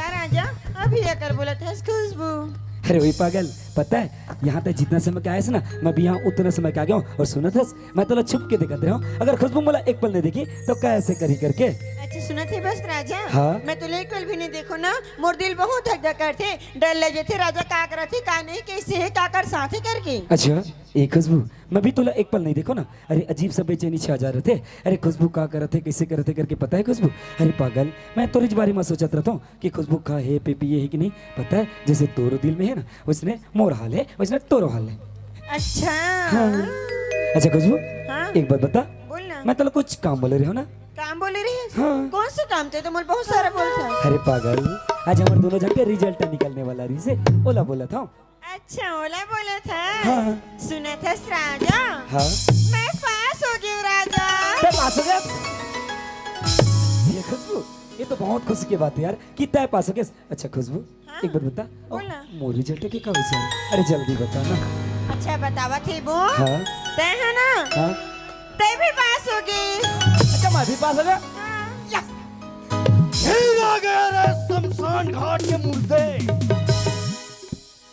का राजा अभी आकर बोला था खुशबू। अरे वही पागल, पता है यहाँ तक जितना समय का आया ना, मैं भी यहाँ उतना समय का आ गया हूँ। और सुना था मैं तो छुप के देखते रहा हूँ, अगर खुशबू मला एक पल नहीं देखी तो कैसे करी करके। अच्छा सुना थे बस राजा। हाँ? मैं तो एक पल भी नहीं देखो ना, मोर दिल बहुत हक करते, डर लगे थे राजा का कर थे का नहीं कैसे है का कर साथे करके। अच्छा एक खुशबू, मैं भी तुला एक पल नहीं देखो ना, अरे अजीब सा बेचैनी छा जा रहे थे। अरे खुशबू का कर थे कैसे कर थे करके, पता है खुशबू? अरे पागल, मैं तो इस बारे में सोचत रहता हूँ कि खुशबू खा है पे पिए है कि नहीं। पता है जैसे तोरो दिल में है ना, उसने मोर हाल है, उसने तोरो हाल है। अच्छा हाँ। अच्छा खुशबू, हाँ? एक बात बता, बोलना। मैं तो कुछ काम बोले रही हो ना? काम बोले रही है? हाँ। कौन से काम थे? तो मुझे बहुत सारा बोलता है। अरे पागल, आज हमारे दोनों जन के रिजल्ट निकलने वाला रही से ओला बोला था। अच्छा ओला बोला था। हाँ। सुना था राजा। हाँ मैं पास हो गई राजा। तय पास हो गया? ये खुशबू, ये तो बहुत खुशी की बात है यार कि तय पास हो गया। अच्छा खुशबू, हाँ? एक बात बता, बोला। मोर रिजल्ट के कब से? अरे जल्दी बता ना। अच्छा बतावा थे वो। हाँ तय है ना? हाँ। तय भी पास हो गई। अच्छा मैं भी पास हो गया। यस। फिर आ गया रे शमशान घाट के मुर्दे,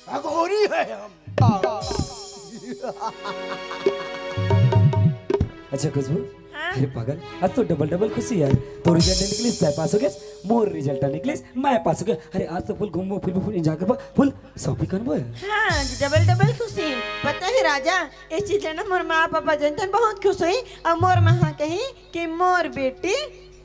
अघोरी है हम। अच्छा खुशबू, हाँ? अरे पागल, आज तो डबल डबल खुशी यार। तो रिजल्ट निकली तय पास हो गया, मोर रिजल्ट निकली मैं पास हो गया। अरे आज तो फुल घूमो फिर फुल एंजॉय करबो, फुल शॉपिंग करबो। हाँ डबल डबल खुशी। पता है राजा, इस चीज ना मोर माँ पापा जनतन बहुत खुश हुई और मोर माँ कही कि मोर बेटी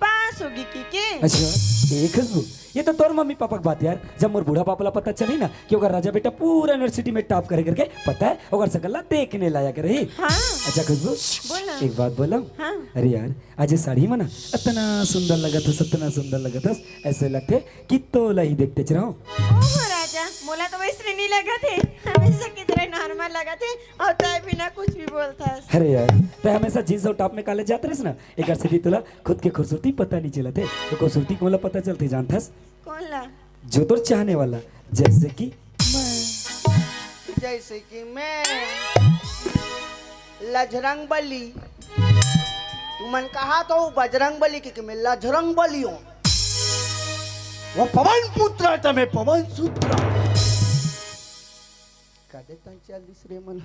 पास होगी की। अच्छा एक खुशबू, ये तो तोर मम्मी पापा की बात यार। जब मोर बूढ़ा पापा ला पता चली ना कि ओकर राजा बेटा पूरा यूनिवर्सिटी में टॉप करे करके, पता है ओकर सकल्ला देखने लायक रही। हाँ? अच्छा खुशबू, बोला। एक बात बोला। हाँ? अरे यार आज ये साड़ी में ना इतना सुंदर लगा था, इतना सुंदर लगा था, ऐसे लगते कि तोला ही देखते चलो। ओह राजा, मोला तो वैसे नहीं लगा थे, हमेशा की तरह नॉर्मल लगा थे और तय बिना कुछ भी बोलता। अरे यार तो हमेशा जींस और टॉप में काले जाते रहे ना, एक से भी तोला खुद के खूबसूरती पता नहीं चला थे। तो खूबसूरती को मला पता चलती जानथस? कौन ला? जो तो चाहने वाला, जैसे कि जैसे कि मैं लजरंग बली, तुमन कहा तो बजरंग बली की मैं लजरंग बली हूँ। वो पवन पुत्र है, मैं पवन सूत्र। कादे तंचालीस रे मन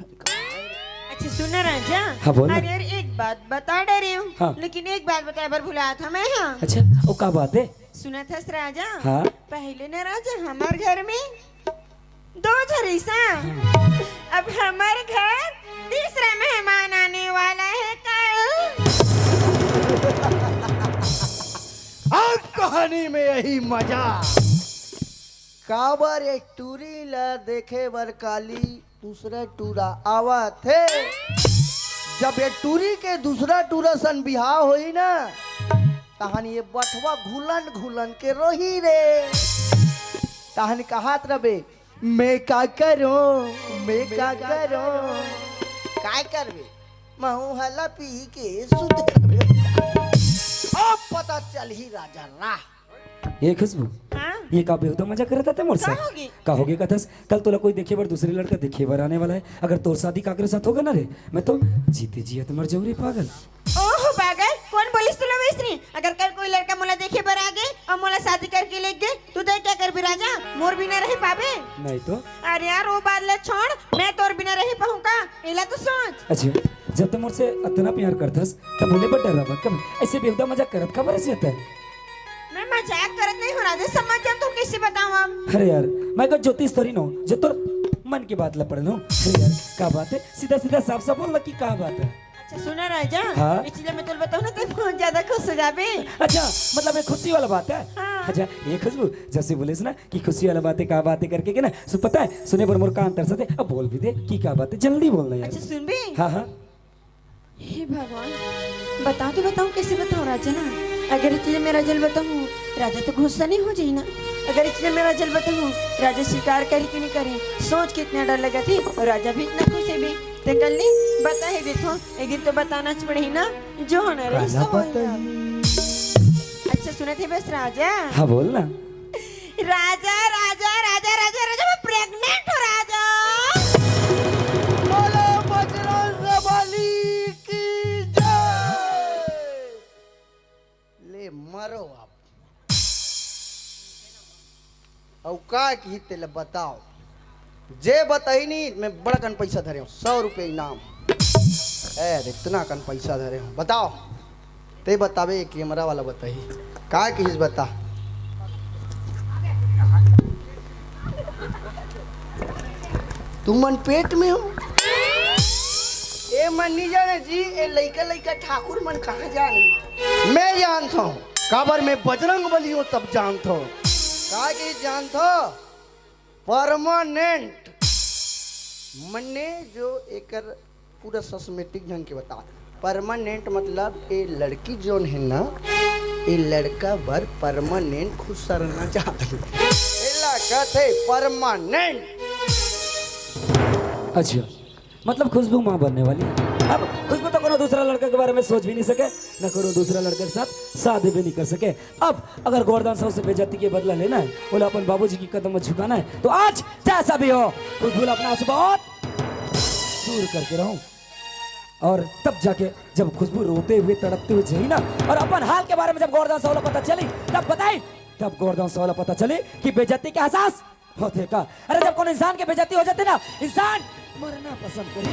अच्छा सुना राजा। हाँ, बोल ना। अरे यार एक बात बता डरे हूँ। हाँ। लेकिन एक बात बताया बार भुलाया था मैं। हाँ अच्छा वो का बात है? सुना था राजा। हाँ? पहले ना राजा हमारे घर में दो झरीसा, अब हमारे घर तीसरा मेहमान आने वाला है कल। अब कहानी में यही मजा। काबर एक टूरी ला देखे बर काली दूसरा टूरा आवा थे। जब ये टूरी के दूसरा टूरा सन बिहार होई ना, तहन ये बटवा घुलन घुलन के रोही रे। तहन कहात रबे मैं का करूं, मैं का करूं, काय करबे महू हला पी के सुधे। अब पता चल ही राजा राह। ये खुशबू, हाँ? ये का बेहुदा मजा कर रहा था मोर साथ? होगी? का होगे कथस? कल तोला कोई देखे बार दूसरे लड़का देखे बार आने वाला है। अगर तोर शादी काकरे साथ होगा ना रे, मैं तो जीते जिया मर जाऊं रे पागल। ओह पागल, कौन बोलिस तू वैसनी? अगर कल कोई लड़का मोला देखे बर आ गए और मोला शादी करके ले गए, तू दे क्या कर भी राजा? मोर बिना रह पावे? नहीं तो। अरे यार वो बात ले छोड़, मैं तोर बिना रह पाऊंगा इला तो सोच। अच्छा जब तुम मुझसे इतना प्यार करथस तब बोले बट डरा मत, कब ऐसे बेहुदा मजाक करत खबर ऐसे होता है? मैं मजाक करत नहीं हो राजा, समझ जा तू कैसे बताऊं अब? अरे यार मैं को ज्योतिष थोड़ी नो जो तो मन की बात ला पड़ लो। अरे यार का बात है, सीधा सीधा साफ साफ बोल की का बात है? अच्छा सुना राजा। हाँ? इसलिए मैं तुझे बताऊं ना तो बहुत ज्यादा खुश हो जाबे। अच्छा मतलब ये खुशी वाला बात है? हाँ। अच्छा ये खुशबू जब से बोले ना कि खुशी वाला बात है का बात है करके के ना, सो पता है सुने पर मोर कान तरसते, अब बोल भी दे की का बात है, जल्दी बोलना यार। अच्छा सुन भी। हाँ हाँ हे भगवान, बताओ तो बताओ कैसे बताऊं राजा ना। अगर इसलिए मेरा जल बताऊं राजा तो गुस्सा नहीं हो जाए ना। अगर इसलिए मेरा जल बताऊं राजा स्वीकार करे कि नहीं करे, सोच के इतना डर लगा थी और राजा भी इतना खुश है भी। तो कल नहीं बता है देखो, एक दिन तो बताना पड़े ना जो होना रहे सो होगा। अच्छा सुने थे बस राजा। हाँ बोल ना। राजा राजा राजा राजा राजा मैं प्रेग्नेंट हूँ राजा। बोलो बजरंगबली की जय। ले मरो आप। और का की तेल बताओ जे बताई नहीं मैं बड़ा कन पैसा धरे हूँ 100 रुपये इनाम इतना कन पैसा धरे हूँ बताओ ते बतावे एक कैमरा वाला बताई का किस बता तुम मन पेट में हो ए मन नहीं जाने जी ए लइका लइका ठाकुर मन कहाँ जाने मैं जानता हूँ काबर में बजरंग बली हूँ तब जानता हूँ का कि जानता हो परमानेंट मन्ने जो एकर पूरा सस्मेटिक ढंग के बता परमानेंट मतलब ये लड़की जोन है ना ये लड़का भर परमानेंट खुश रहना चाहते कहते परमानेंट। अच्छा मतलब खुशबू माँ बनने वाली है। अब खुशबू तो कोनो दूसरा लड़का के बारे में सोच भी नहीं सके न कोनो दूसरा लड़के के साथ शादी भी नहीं कर सके। अब अगर गोवर्धन साहू से बेइज्जती के बदला लेना है बोला अपन बाबूजी की कदम में झुकाना है तो आज जैसा भी हो खुशबू अपना आंसू बहुत दूर करके रहूं और तब जाके जब खुशबू रोते हुए तड़पते हुए जाई ना और अपन हाल के बारे में जब गोवर्धन साहू पता चली तब बताई तब गोवर्धन साहू पता चली कि बेइज्जती के एहसास होते का। अरे जब कोई इंसान के बेइज्जती हो जाती ना इंसान मरना पसंद करे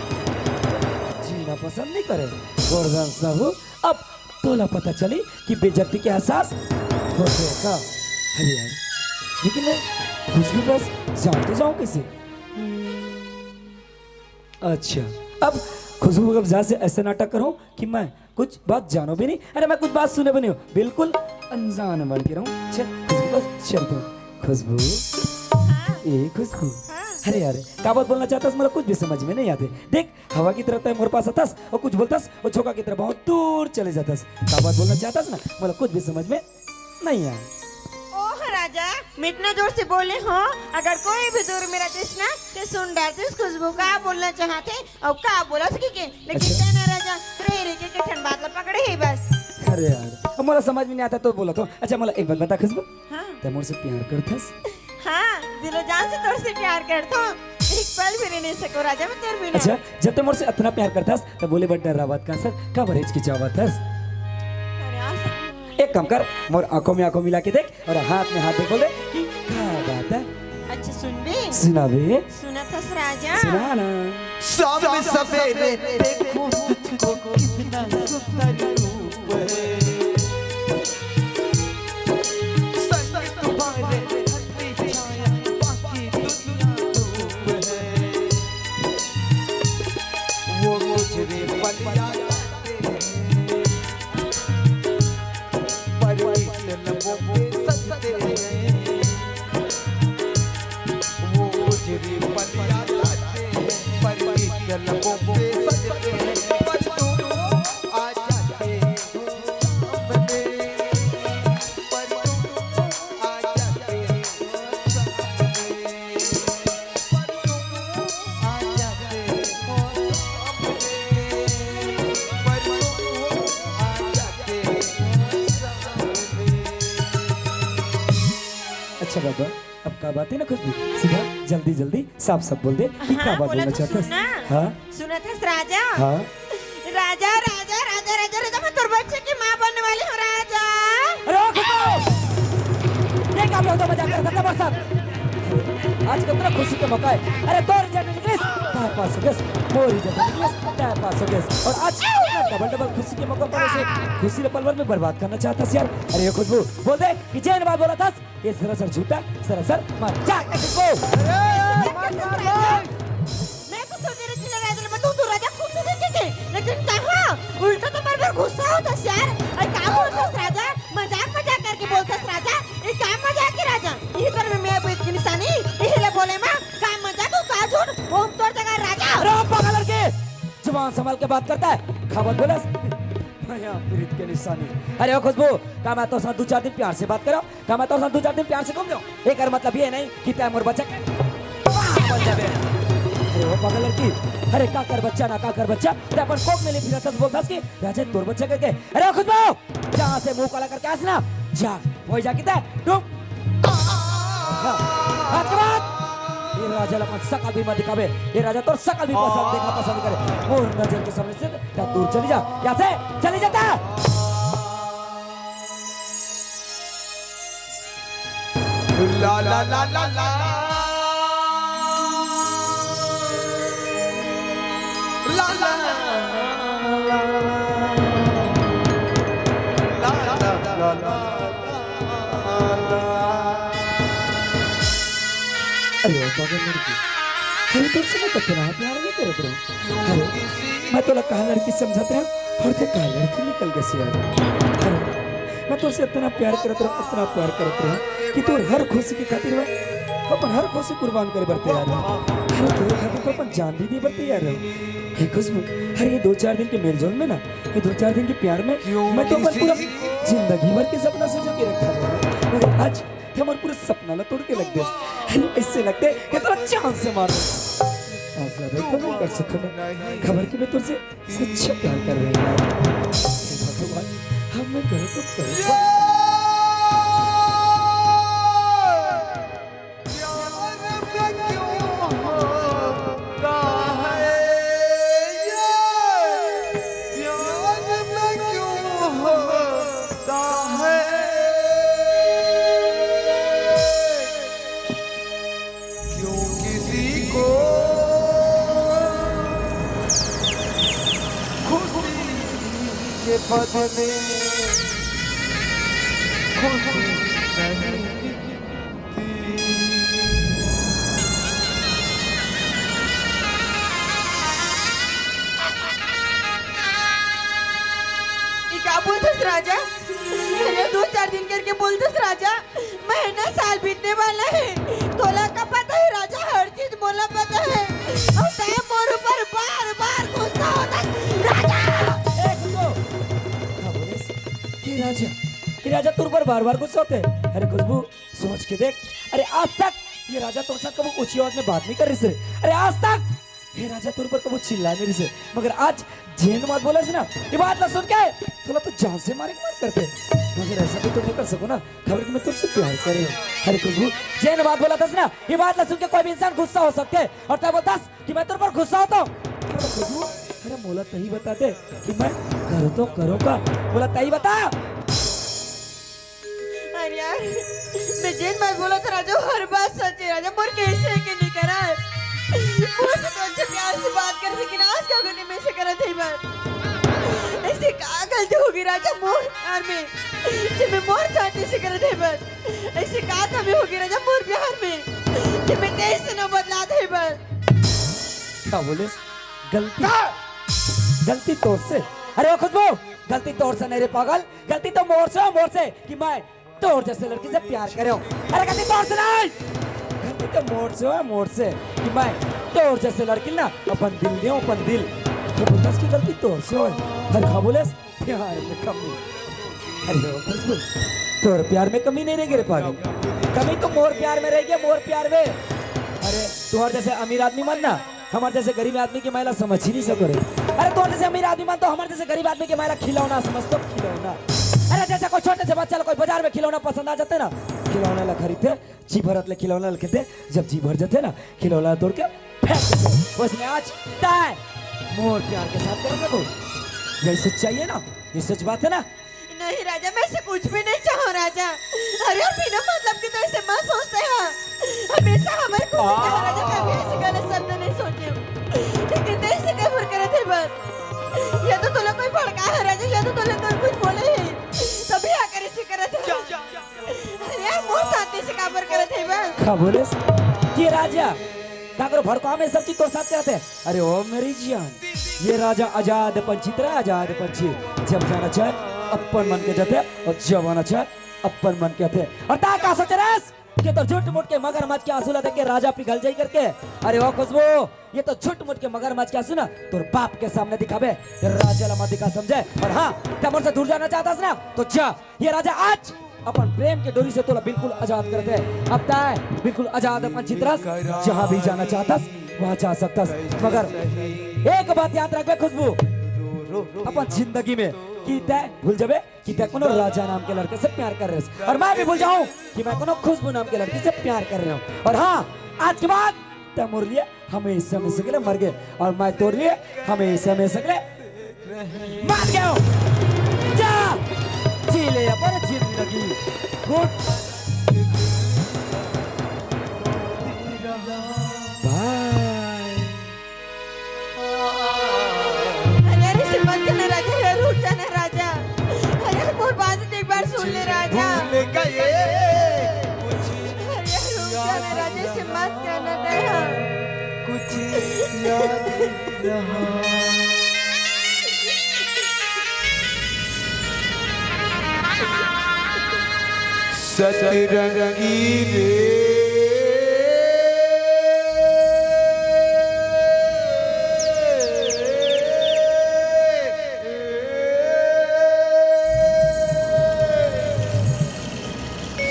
जीना पसंद नहीं करे। गोवर्धन साहू अब तोला पता चली कि बेइज्जती के एहसास होते का। अरे यार लेकिन मैं खुशबू बस जान तो जाऊं कैसे। अच्छा अब खुशबू अब जहाँ से ऐसे नाटक करूं कि मैं कुछ बात जानो भी नहीं अरे मैं कुछ बात सुने भी नहीं हूँ बिल्कुल अनजान बन के रहूं। चल खुशबू बस चल दो खुशबू ए खुशबू अरे यार का बात बोलना चाहता मतलब कुछ भी समझ में नहीं आते। देख हवा की तरफ मोर पास आतास और कुछ बोलतास और छोका की तरफ बहुत दूर चले जातास का बात बोलना चाहतास ना मतलब कुछ भी समझ में नहीं आया। ओह राजा मैं इतना जोर से बोले हो अगर कोई भी दूर मेरा ना तो सुन डालते खुशबू का बोलना चाहते और का बोला सके के लेकिन अच्छा। कहना राजा रे के ठंड बात पकड़े ही बस। अरे यार अब मोला समझ में नहीं आता तो बोला तो अच्छा मला एक बात बता खुशबू हाँ ते मोर से प्यार करथस। हाँ दिलो जान से तोर से प्यार करता हूँ एक पल भी नहीं सको राजा मैं तेरे बिना। अच्छा जब ते मोर से इतना प्यार करथस तो बोले बट डरावत का सर का बरेज की चावत हस। अरे आसा एक काम कर मोर आंखों में आंखों मिला के देख और हाथ में हाथ दे बोल दे कि क्या बात है अच्छा सुन बे सुना बे सुना था राजा सुना ना शाम सवेरे देखो तुझको कितना सुंदर रूप है सच तुम्हारे हंसी छाया बाकी दुनिया धूप है वो मुझे बन जाते हैं पर इस लबों पे सजते हैं वो मुझे बन जाते हैं पर इस लबों पे सजते हैं पर तुम आ जाते हो सामने पर तुम आ जाते हो सामने पर तुम आ जाते हो सामने पर तुम आ जाते हो सामने। अच्छा बाबा अब का बात है ना खुशबू सीधा जल्दी जल्दी साफ साफ बोल दे कि क्या बात बोलना चाहता है। हाँ सुना था राजा हाँ राजा राजा राजा राजा राजा मैं तोर बच्चे की माँ बनने वाली हूँ राजा। अरे ओ खुशबू ये क्या बहुत मजाक कर रहा था बरसात आज कितना खुशी का मौका है। अरे तोर इज्जत निकलिस तार पास हो गस मोर इज्जत निकलिस तार पास हो गस और आज डबल डबल खुशी के मौका पर ऐसे खुशी पल भर में बर्बाद करना चाहता है यार। अरे ये खुशबू बोल दे कि जैन बात बोला था ये सरासर झूठा सरासर मजाक है तुमको। मैं तो सोच रही थी राजा मैं तू राजा खुद से देखे लेकिन कहाँ उल्टा तो मेरे पर गुस्सा होता यार। अरे क्या बोलता राजा मजाक मजाक करके बोलता राजा ये क्या मजाक है राजा ये कर में मैं कोई निशानी ये ले बोले मां का मजाक हो का झूठ वो तोड़ देगा राजा। अरे पागल लड़के जुबान संभाल के बात करता है खबर बोलस यहाँ प्रीत के निशानी। अरे ओ खुशबू का मैं तो साथ 2-4 दिन प्यार से बात करो का मैं तो साथ 2-4 दिन प्यार से घूम जाऊं एक मतलब ये नहीं कि तय मोर बच्चा बोल जाबे। अरे ओ पागल लड़की अरे का कर बच्चा ना का कर बच्चा ते अपन कोक में ले फिरतस बोलतास कि राजा तोर बच्चा करके। अरे ओ खुशबू जहां से मुंह काला करके आस ना जा वही जा किते डूब हाथ के बाद ये राजा अपन सकल भी मत दिखावे ये राजा तो सकल भी पसंद देखना पसंद करे और नजर के सामने से दूर चली जा यहाँ से चली जाता। ला ला ला ला ला ला ला ला ला अरे ओ पागल लड़की, अरे तुमसे मैं कितना प्यार नहीं करत रहो। अरे मैं तो कहा लड़की समझत रहा और ते कहा लड़की निकल गई यार। अरे मैं तुझसे इतना प्यार करत रहा, इतना प्यार करत रहा कि तू हर खुशी की खातिर मैं अपन हर खुशी कुर्बान करे बरते यार। अरे तेरे खातिर तो अपन जान भी दे बरते यार। हे खुशबू, अरे ये 2-4 दिन के मेलजोल में ना, ये 2-4 दिन के प्यार में मैं तो अपन पूरा जिंदगी भर के सपना सजो के रखा था, मगर आज हमारे पूरे सपना ला तोड़ के लग दे। इससे लगते कि तेरा चांद से मार ऐसा तो नहीं कर सकूं मैं। खबर कि मैं तुझसे सच्चा प्यार कर रही हूँ यार। हे भगवान, हम मैं करो तो करो। पद में खुशी नहीं क्या बोलतस राजा? अरे 2-4 दिन करके बोलतस राजा, महीना साल बीतने वाला है। तोला का पता है राजा, हर चीज मोला पता है। और तय मोर ऊपर बार बार गुस्सा होता राजा। राजा, ये राजा तुर पर बार बार गुस्सा होते हैं। अरे खुशबू सोच के देख, अरे आज तक ये राजा तुर साथ कभी ऊंची आवाज में बात नहीं कर रही से। अरे आज तक ये राजा तुर पर कभी चिल्ला नहीं रही से, मगर आज जेन बात बोला से ना, ये बात ना सुन के थोड़ा तो जान से मारे मार करते। मगर ऐसा भी तो नहीं कर सको ना, खबर कि मैं तुमसे प्यार कर रही हूँ। अरे खुशबू, जेन बात बोला था ना, ये बात ना सुन के कोई भी इंसान गुस्सा हो सकते है, और तब बोलता कि मैं तुर पर गुस्सा होता हूँ। खुशबू, अरे मोला तही बता दे कि मैं करो तो करो का, बोला तही बता। अरे यार, मैं जेन बात बोला था राजा, हर बात सच है राजा। मोर कैसे के नहीं करा है, मुझसे तो अच्छे प्यार से बात कर सकी ना, आज क्या करने में से करा थे बात। ऐसे क्या गलती होगी राजा मोर प्यार में, जब मैं मोर चाहते से करा थे बस। ऐसे क्या कमी होगी राजा मोर प्यार में, जब मैं तेज से न बदला थे बस। क्या बोले? गलती गलती तोर से? अरे ओ खुशबू, गलती तोर से नहीं रे पागल, गलती तो मोर से कि मैं तोर जैसे लड़की से प्यार करे हूँ। अरे गलती तोर से नहीं, गलती तो मोर से कि मैं तोर जैसे लड़की ना अपन दिल दे, अपन दिल तो बोलता की गलती तोर से हो। हर खा बोले प्यार में कमी। अरे ओ खुशबू, तोर प्यार में कमी नहीं रहेगी रे पागल, कमी तो मोर प्यार में रहेगी, मोर प्यार में। अरे तुम्हारे जैसे अमीर आदमी मानना, हमारे जैसे गरीब आदमी की महिला समझ ही नहीं सको रे। अरे तो जैसे अमीर आदमी मान तो हमारे जैसे गरीब आदमी की महिला खिलौना समझ तो खिलौना। अरे जैसे कोई छोटे से बच्चा कोई बाजार में खिलौना पसंद आ जाते ना, खिलौना ला खरीदते, जी भरत ले खिलौना खेलते, जब जी भर जाते ना खिलौना तोड़ के फेंक देते। उसमें आज ताय मोर प्यार के साथ करेंगे वो, यही सच चाहिए ना, ये सच बात है ना। नहीं राजा, मैं ऐसे कुछ भी नहीं चाहूँ राजा। अरे बिना मतलब की तो ऐसे मत सोचते हैं, हमेशा हमारे को राजा कभी ऐसे गलत शब्द नहीं सोचे, लेकिन ऐसे कैसे करे थे बस। या तो तुला कोई भड़का है राजा, या तो तुला कोई कुछ बोले है, तभी आकर ऐसे करे थे। अरे यार मोर साथी से काबर करे थे बस। क्या बोले ये राजा काकर भड़का में सब चीज तो साथ करते हैं। अरे ओ मेरी जान, ये राजा आजाद पंछी तेरा आजाद पंछी, जब जाना चाहे अपन मन के जाते और जब आना चाहे अपन मन के आते। और ता का सोच रस कि तो झूठ मूठ के मगरमच्छ के आंसू ला देख के राजा पिघल जाई करके। अरे ओ खुशबू, ये तो झूठ मूठ के मगरमच्छ के आंसू ना तोर बाप के सामने दिखावे, राजा ला मत दिखा समझे। और हाँ, तमर से दूर जाना चाहता ना तो जा, ये राजा आज अपन प्रेम के डोरी से तोला बिल्कुल आजाद कर दे। अब ताय बिल्कुल आजाद अपन चित्रस, जहाँ भी जाना चाहतस वहाँ जा सकतस। मगर एक बात याद रखबे खुशबू, अपन जिंदगी में कि तय भूल जाबे कि तय कोनो राजा नाम के लड़के से प्यार कर रहे हो, और मैं भी भूल जाऊं कि मैं कोनो खुशबू नाम के लड़के से प्यार कर रहा हूँ। और हाँ, आज के बाद तय मोर लिए हमेशा में सकले मर गए, और मैं तोर लिए हमेशा में सकले मर गया हूँ। जा जी ले अपन जिंदगी गुड। तेरा दिन रहा सतरंगी रे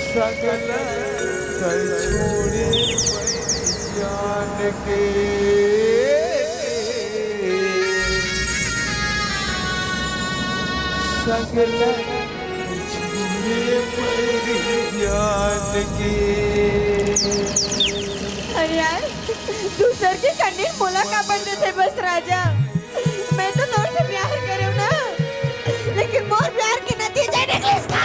सगल कर छोड़े जान के सगल जान के अरे यार दूसर के कन्ने मोला का बनते थे बस राजा। मैं तो तोर से प्यार करूं ना, लेकिन मोर प्यार के नतीजे निकले इसका।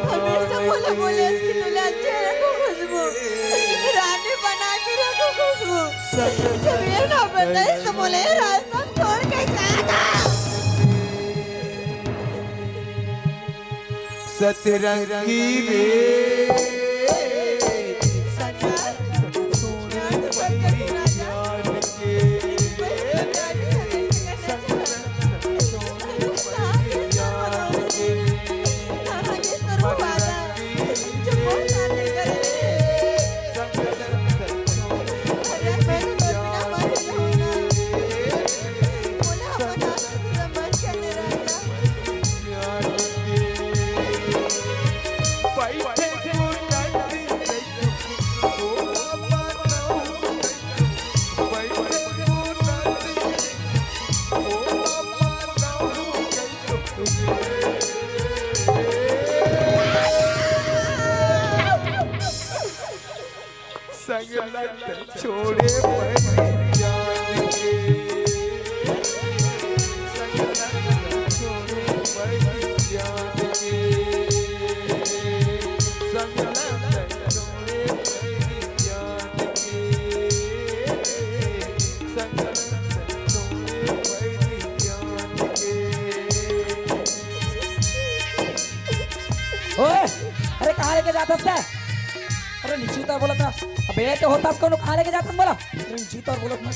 हमेशा बोला बोले इसकी तुला अच्छे रखो खुशबू, रानी बना के रखो खुशबू। जब ये ना बताए तो बोले रास्ता छोड़ के जाना। सतरंगी रे छोड़े ओए अरे कहाँ लेके जाता है? अरे नीचे उतर बोला था। अबे तो होता कौन कहाँ लेके जाता बोला? अरे नीचे उतर बोला था।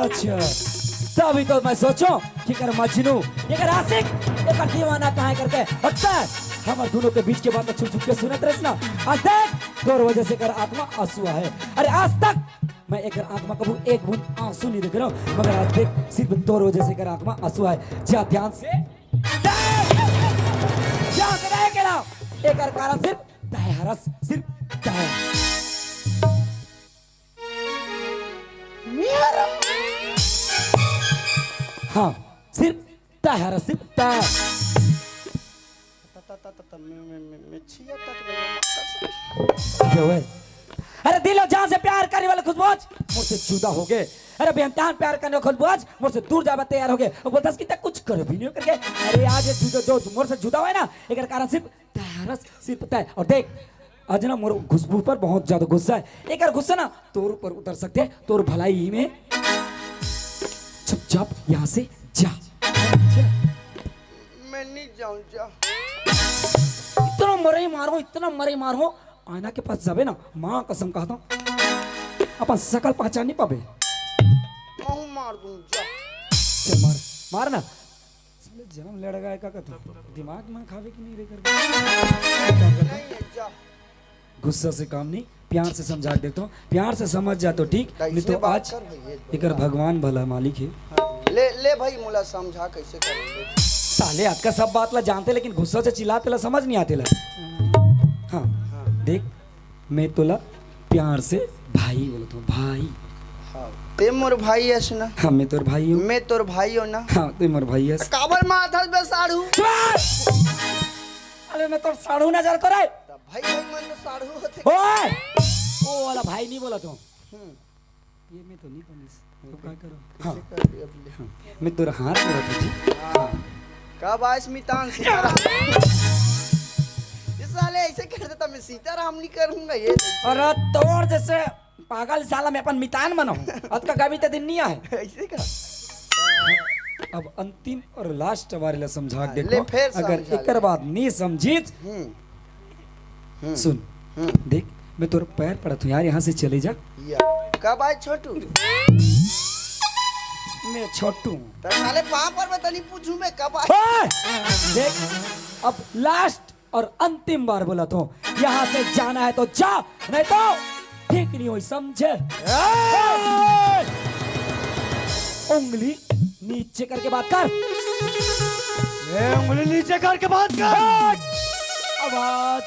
अच्छा तभी तो मैं सोचूं कि कर मजनू ये कर आशिक ये कर दीवाना कहाँ करके हटता है। हमारे दोनों के बीच के बात छुप छुप के सुनत रहे ना। आज तक तोर वजह से कर आत्मा आंसू है। अरे आज तक मैं एक आत्मा कबू एक बूंद आंसू नहीं देख रहा हूँ, मगर आज देख सिर्फ तोर वजह से कर आत्मा आंसू है। जा ध्यान से ध्यान से रहे के ना एक कारण सिर्फ दया हरस सिर्फ दया। हाँ सिर्फ दया हरस सिर्फ दया। अरे दिल और जान से प्यार करने वाले खुशबूज मुझसे जुदा हो गए। अरे बेंतान प्यार करने वाले खुशबूज मुझसे दूर जाने तैयार हो गए। वो दस की तक कुछ कर भी नहीं करके। अरे आज ये जो मुझसे जुदा हुआ है ना एक कारण सिर्फ तैयारस सिर्फ तय। और देख आज ना मोर खुशबू पर बहुत ज्यादा गुस्सा है। एक गुस्सा ना तोर ऊपर उतर सकते हैं तोर भलाई में। चुपचाप यहाँ से जा। मैं नहीं जाऊं जा। इतना मरे मारो आयना के पास जाबे ना माँ कसम कहता हूँ अपन सकल पहचान नहीं पाबे। मैं मार दूं जा। चल मार मार ना साले जन्म लड़गा है का दिमाग में खावे की नहीं रे कर। नहीं है जा। गुस्सा से काम नहीं प्यार से समझा के देखता हूँ। प्यार से समझ जा तो ठीक नहीं तो आज एक भगवान भला मालिक है। ले ले भाई मुला समझा कैसे करेंगे। साले आज का सब बात ला जानते लेकिन गुस्सा से चिल्लाते ला समझ नहीं आते ला। हाँ देख मैं तोला प्यार से भाई बोलता हूँ भाई। हाँ ते मोर भाई है ना। हाँ मैं तोर भाई हूँ। मैं तोर भाई हो ना। हाँ तू मोर भाई है। काबर माथा पे साड़ू। अरे मैं तो साड़ू ना जा रहा भाई भाई मन तो साड़ू होते। ओए ओ वाला भाई नहीं बोला तू। ये मैं तो नहीं पुलिस तो क्या करो। हाँ मैं तोरा हाथ में रखी थी। कब आज मितान से ये साले ऐसे कर देता मैं सीताराम नहीं करूंगा ये नहीं। अरे तोर जैसे पागल साला में अपन मितान बना हूँ अत का कभी तो दिन नहीं आए। ऐसे का अब अंतिम और लास्ट बार ले समझा के ले देखो फिर अगर समझा एकर ले। बाद नहीं समझीत सुन देख मैं तोर पैर पड़त हूँ यार यहाँ से चले जा। या कब आए छोटू? मैं छोटू तो साले पाँव पर मैं तनी पूछूं मैं कब आए? ओए! देख अब लास्ट और अंतिम बार बोला तो यहाँ से जाना है तो जा नहीं तो ठीक नहीं हुई समझे। उंगली नीचे करके बात कर। ए, उंगली नीचे करके बात कर। आवाज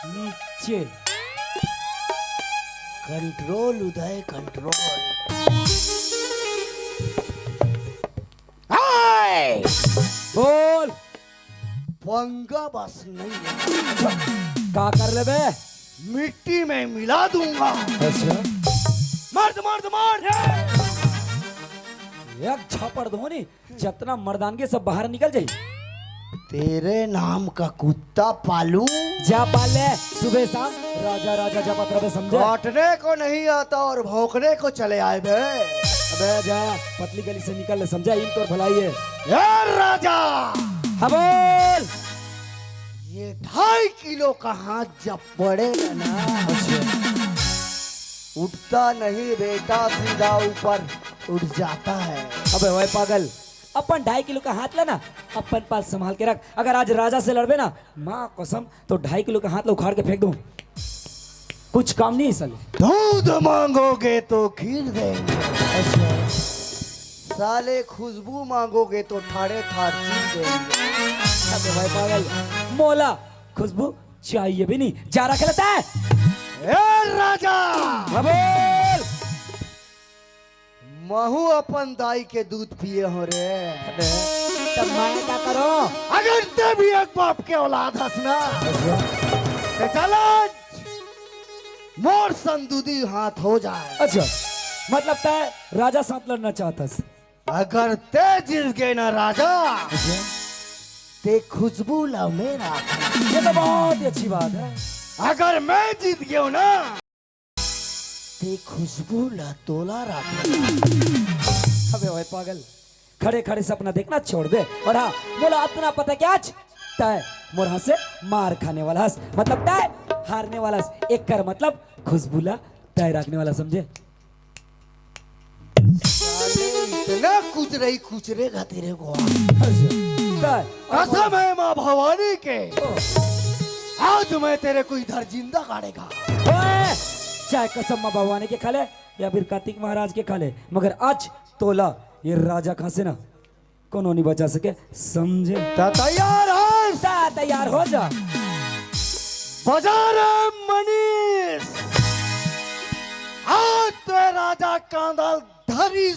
नीचे। कंट्रोल उदय कंट्रोल। बोल पंगा बस नहीं है। का कर ले बे। मिट्टी में मिला दूंगा। अच्छा मर्द मर्द मर्द। एक छापड़ दो नी जितना मर्दानगी सब बाहर निकल जाई। तेरे नाम का कुत्ता पालूं? जा पाले सुबह शाम राजा राजा जपत रहे समझे। काटने को नहीं आता और भौंकने को चले आए बे। अबे जा पतली गली से निकल ले समझा इन तो भलाई है। यार राजा हाँ बोल। ये 2.5 किलो का हाथ जब पड़ेगा ना उठता नहीं बेटा सीधा ऊपर उठ जाता है। अबे ओए पागल अपन 2.5 किलो का हाथ लेना अपन पास संभाल के रख। अगर आज राजा से लड़बे ना माँ कसम तो 2.5 किलो का हाथ लो उखाड़ के फेंक दूं। कुछ काम नहीं साले। दूध मांगोगे तो खीर देंगे। अच्छा साले खुशबू मांगोगे तो ठाड़े ठाड़ चीर देंगे। अबे भाई पागल मोला खुशबू चाहिए भी नहीं जा रखा लेता है। ए राजा हाँ बोल। महू अपन दाई के दूध पिए हो रे। तब मैं क्या करो। अगर ते भी एक बाप के औलाद हंसना तो चल मोर संदूदी हाथ हो जाए। अच्छा मतलब तय राजा साथ लड़ना चाहता है। अगर ते जीत गए ना राजा ते खुशबू ला मेरा। ये तो बहुत ही अच्छी बात है। अगर मैं जीत गया ना ते खुशबू ला तोला रख। अबे ओए पागल खड़े खड़े सपना देखना छोड़ दे। और हाँ बोला अपना पता क्या आज तय मोर से मार खाने वाला हंस मतलब तय हारने वाला हंस। एक कर मतलब खुशबूला तय रखने वाला समझे। इतना कुचरेगा तेरे को। तय कसम है माँ भवानी के आज मैं तेरे को इधर जिंदा गाड़ेगा। ओए, चाहे कसम माँ भगवान के खा ले या फिर कार्तिक महाराज के खा ले मगर आज तोला ये राजा कहां से ना कोनो नहीं बचा सके समझे। तैयार है? तैयार हो जा। बाजार मनीष आज तो राजा कांदल धरी।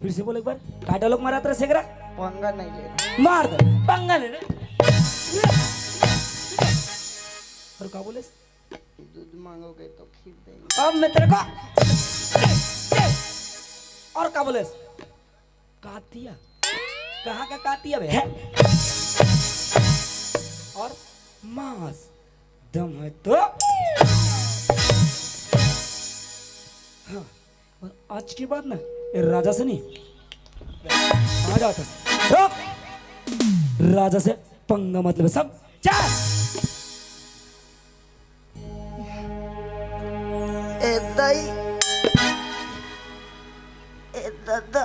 फिर से बोल एक बार। का डायलॉग मारा तेरा सेकरा? पंगा नहीं ले रहा। मार दे पंगा ले रे। और का बोले? दूध मांगोगे तो खीर देंगे। अब मैं तेरे को और का बोले? कातिया कहाँ का कातिया बे है? और मांस दम है तो हाँ। और आज के बाद ना ये राजा से नहीं आ जाता रुक। राजा से पंगा मतलब सब चल। ए दाई ए दादा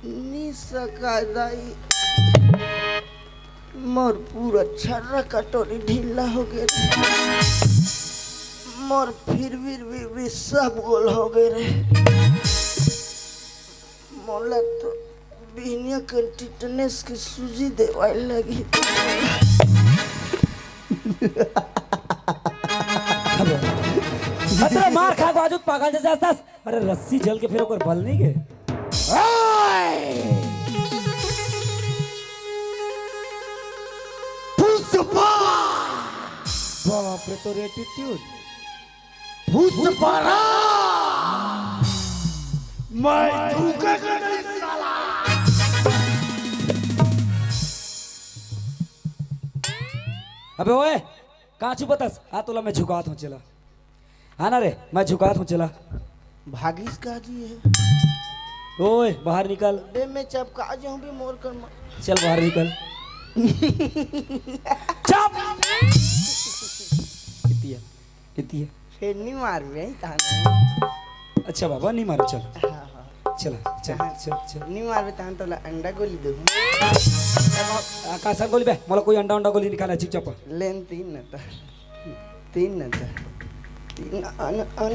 नी सका दाई मोर पूरा छर्रा कटोरी ढीला हो गए रे। मोर फिर भी सब गोल हो गए रे। मोला तो बिहनिया कंटिटनेस की सूजी देवाई लगी। अरे मार खा बाजू पागल जैसे हंसतास। अरे रस्सी जल के फिर ओकर बल नहीं के। पुष्पा बाप रे तो एटीट्यूड। पुष्परा मैं झुकेगा नहीं साला। अबे ओए कहाँ छुपतस? आ तोला मैं झुकात हूँ चला। आना रे मैं झुकात हूँ चला। भागिस का जी है ओए बाहर निकल। बे मैं चपका जाऊं भी मोर कर चल बाहर निकल। चुप। इतिया इतिया। फिर नहीं मार रही ताना। अच्छा बाबा नहीं मारो चल। हाँ हाँ चला चल चल चल। नहीं मार तान तो अंडा गोली दो। आकाश गोली बे मला कोई अंडा अंडा गोली निकाला चुपचाप। लेन तीन न था तीन न था तीन अन अन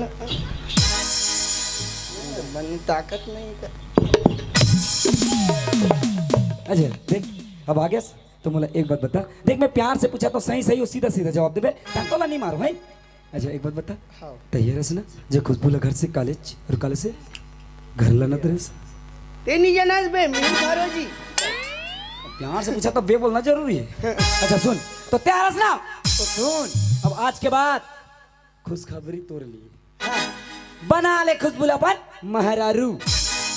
बनी ताकत नहीं का। अजय देख अब आ गया तो मला एक बात बता। देख मैं प्यार से पूछा तो सही सही और सीधा सीधा जवाब देबे। तोला नहीं मारो भाई। अच्छा एक बात बता। हाँ तैयार है ना जो खुशबू ला घर से कॉलेज और कॉलेज से घर लाना तेरे तेनी जनस बे मिल करो जी। प्यार से पूछा तो बे बोलना जरूरी है। अच्छा सुन तो तैयार है ना तो सुन अब आज के बाद खुशखबरी तोड़ ली। बना ले खुशबू अपन महरारू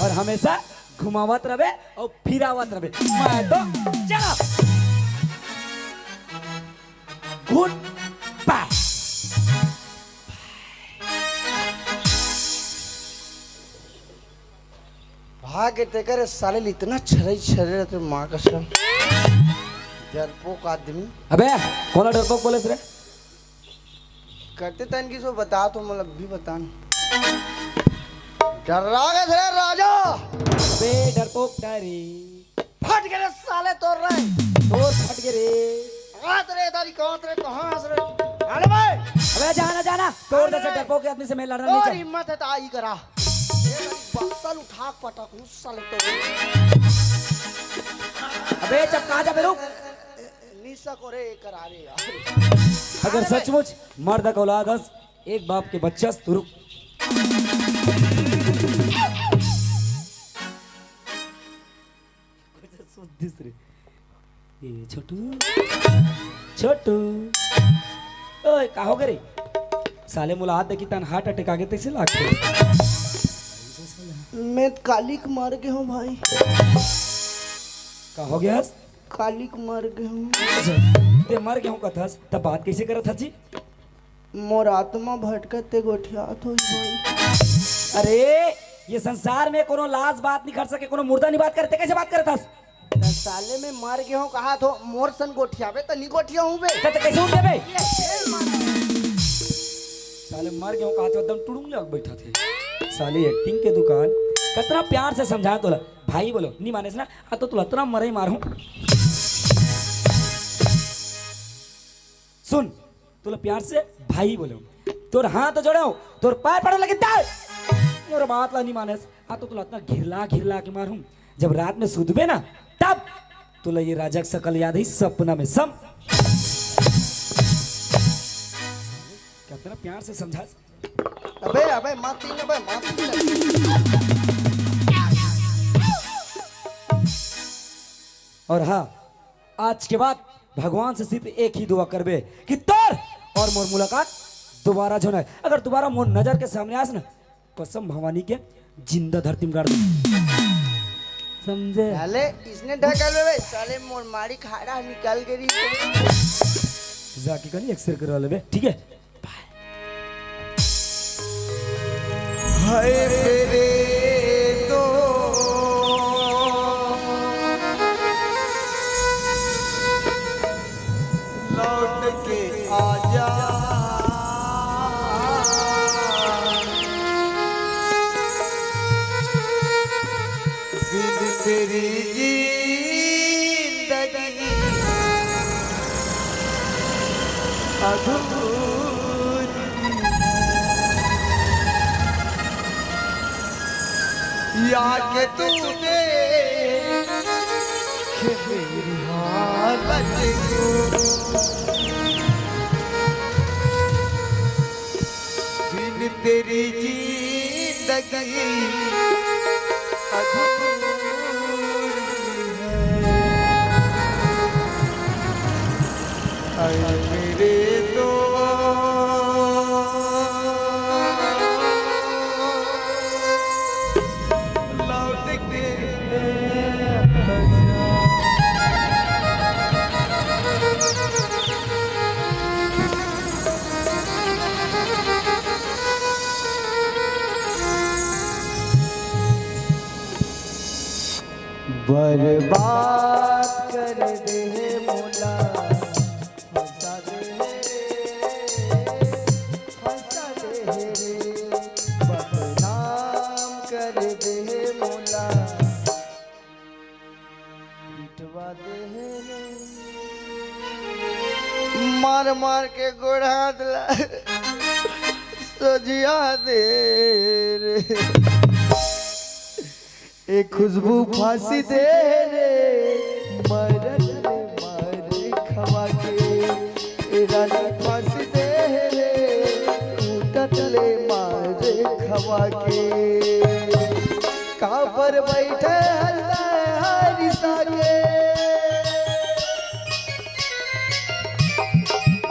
और हमेशा घुमावत रहे और फिरावत रहे। मैं तो चला गुड बाय। भाग ते करे साले इतना छरे छरे रहते माँ कसम डरपोक आदमी। अबे कौन डरपोक बोले रे? करते तन की सो बता तो मतलब भी बता डर रहा थे राजा। अबे डरपोक डायरी फट गए रे साले तोड़ रहे तोर फट गए रे। हाथ रे दारी कहाँ रे कहाँ हंस रहे अरे भाई। अबे जाना जाना तोड़ दे से डरपोक के आदमी से मैं लड़ना नहीं और चाहता। हिम्मत है तो आई करा बक्सल उठा पटक साले तो अबे जब कहा जा रुक। निशा को रे करा रे यार। अगर सचमुच मर्द का औलाद हस एक बाप के बच्चा तो रुक। छोटू छोटू ओए का हो गए साले मुला हाथ देखी तन हार्ट अटैक आ गए तैसे लागते। मैं कालिक मार गया हूँ भाई। का हो गया? कालिक मार गया हूँ। ते मर गया हूँ कथस तब बात कैसे करत था जी? मोर आत्मा भटकते गोठियात हो भाई। अरे ये संसार में कोनो लाज बात नहीं कर सके कोनो मुर्दा नहीं बात करते कैसे बात करता? साले में मार गया हूँ कहा तो मोर सन गोठियावे तो नहीं गोठिया हूँ बे। तो कैसे उठ गए बे? साले मर गया हूँ कहा तो एकदम टुड़ुंग लग बैठा थे। साले एक्टिंग के दुकान कितना प्यार से समझाया तोला भाई बोलो नहीं माने ना आ तो तुला इतना मरे ही मारूं। सुन तुला प्यार से भाई बोलो तोर हाथ जोड़ो तोर पैर पड़ो लगे दाल मोर बात ला नहीं माने आ तो तुला इतना घिरला घिरला के मारूं। जब रात में सुतबे ना तब तुला ये राजा सकल याद है सपना में सम कितना प्यार से समझा। अबे अबे माती न बे माती न। और हाँ, आज के बाद भगवान से सिर्फ एक ही दुआ करबे कि तोर और मोर मुलाकात दोबारा जो है। अगर दोबारा मोर नजर के सामने आस ना, कसम भवानी के जिंदा धरती में गाड़ दे, समझे? साले इसने ढकल में साले मोर मारी खाड़ा निकल गई। जाके कहीं एक्सरे करवा लेबे, ठीक है? हाय मेरे दो लौट के आजा, बिन तेरी जिंदगी अधूरी, या के तूने कि मेरी हालत को बिन तेरी जिंदगी अधूरी है। ऐ मेरे दो लौट के बर्बाद कर दे मोला, फंसा दे रे, बदनाम कर दे मोला, मिटवा दे रे, मार मार के गोड़ा दिला सजिया दे रे, एक खुशबू फांसी दे रे, मरले मारे खवा के, रानी फांसी दे रे, कूटले मारे खवा के, काबर बैठे हल्ला हरिसा के,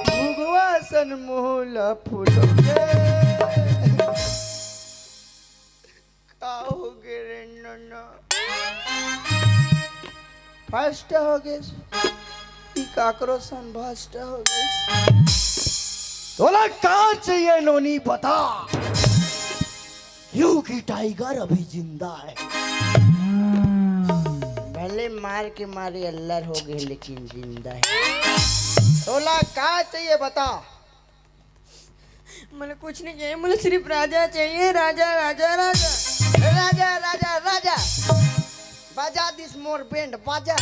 भुगवा सन मोला फूल के, का हो गए रे नन्ना, फर्स्ट हो गए ई काकरो सन भस्ट हो गए। तोला कहाँ चाहिए नोनी बता, यू की टाइगर अभी जिंदा है, भले मार के मारे अल्लर हो गए लेकिन जिंदा है। तोला कहाँ चाहिए बता। मुझे कुछ नहीं चाहिए, मुझे सिर्फ राजा चाहिए, राजा राजा राजा राजा राजा राजा बाजा दिस मोर बैंड बाजा।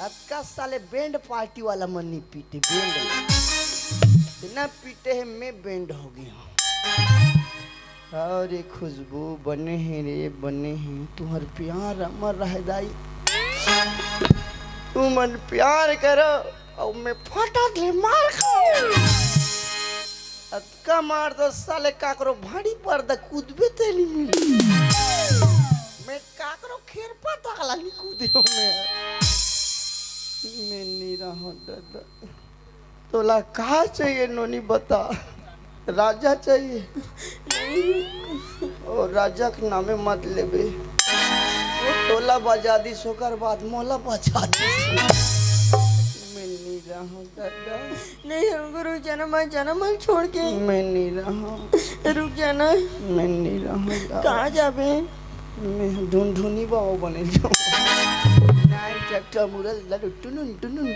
अब का साले बैंड पार्टी वाला मन्नी पीटे बैंड बिना पीटे है मैं बैंड हो गया। और ये खुशबू बने हैं रे बने हैं, तुम्हार प्यार अमर रह जाई, तुम मन प्यार करो और मैं फटा ले मार खाऊं। अतका मार दो साले काकरो भाड़ी पर द कूदबे तेली मिली, मैं काकरो खेर पता कला नहीं कूदियो मैं नहीं रहा दादा। तोला कहाँ चाहिए नोनी बता। राजा चाहिए और राजा के नामे मत लेबे, वो टोला बजा दी सोकर बाद मोला बजा दी। मैं नहीं रहा दादा, नहीं हमको रुक जाना, मैं जाना मैं छोड़ के, मैं नहीं रहा, रुक जाना। मैं नहीं रहा। कहाँ जाबे? मैं ढूंढूनी बाबू बने जाऊँ। नाइन ट्रैक्टर मुरल लड़ू टुनुन टुनुन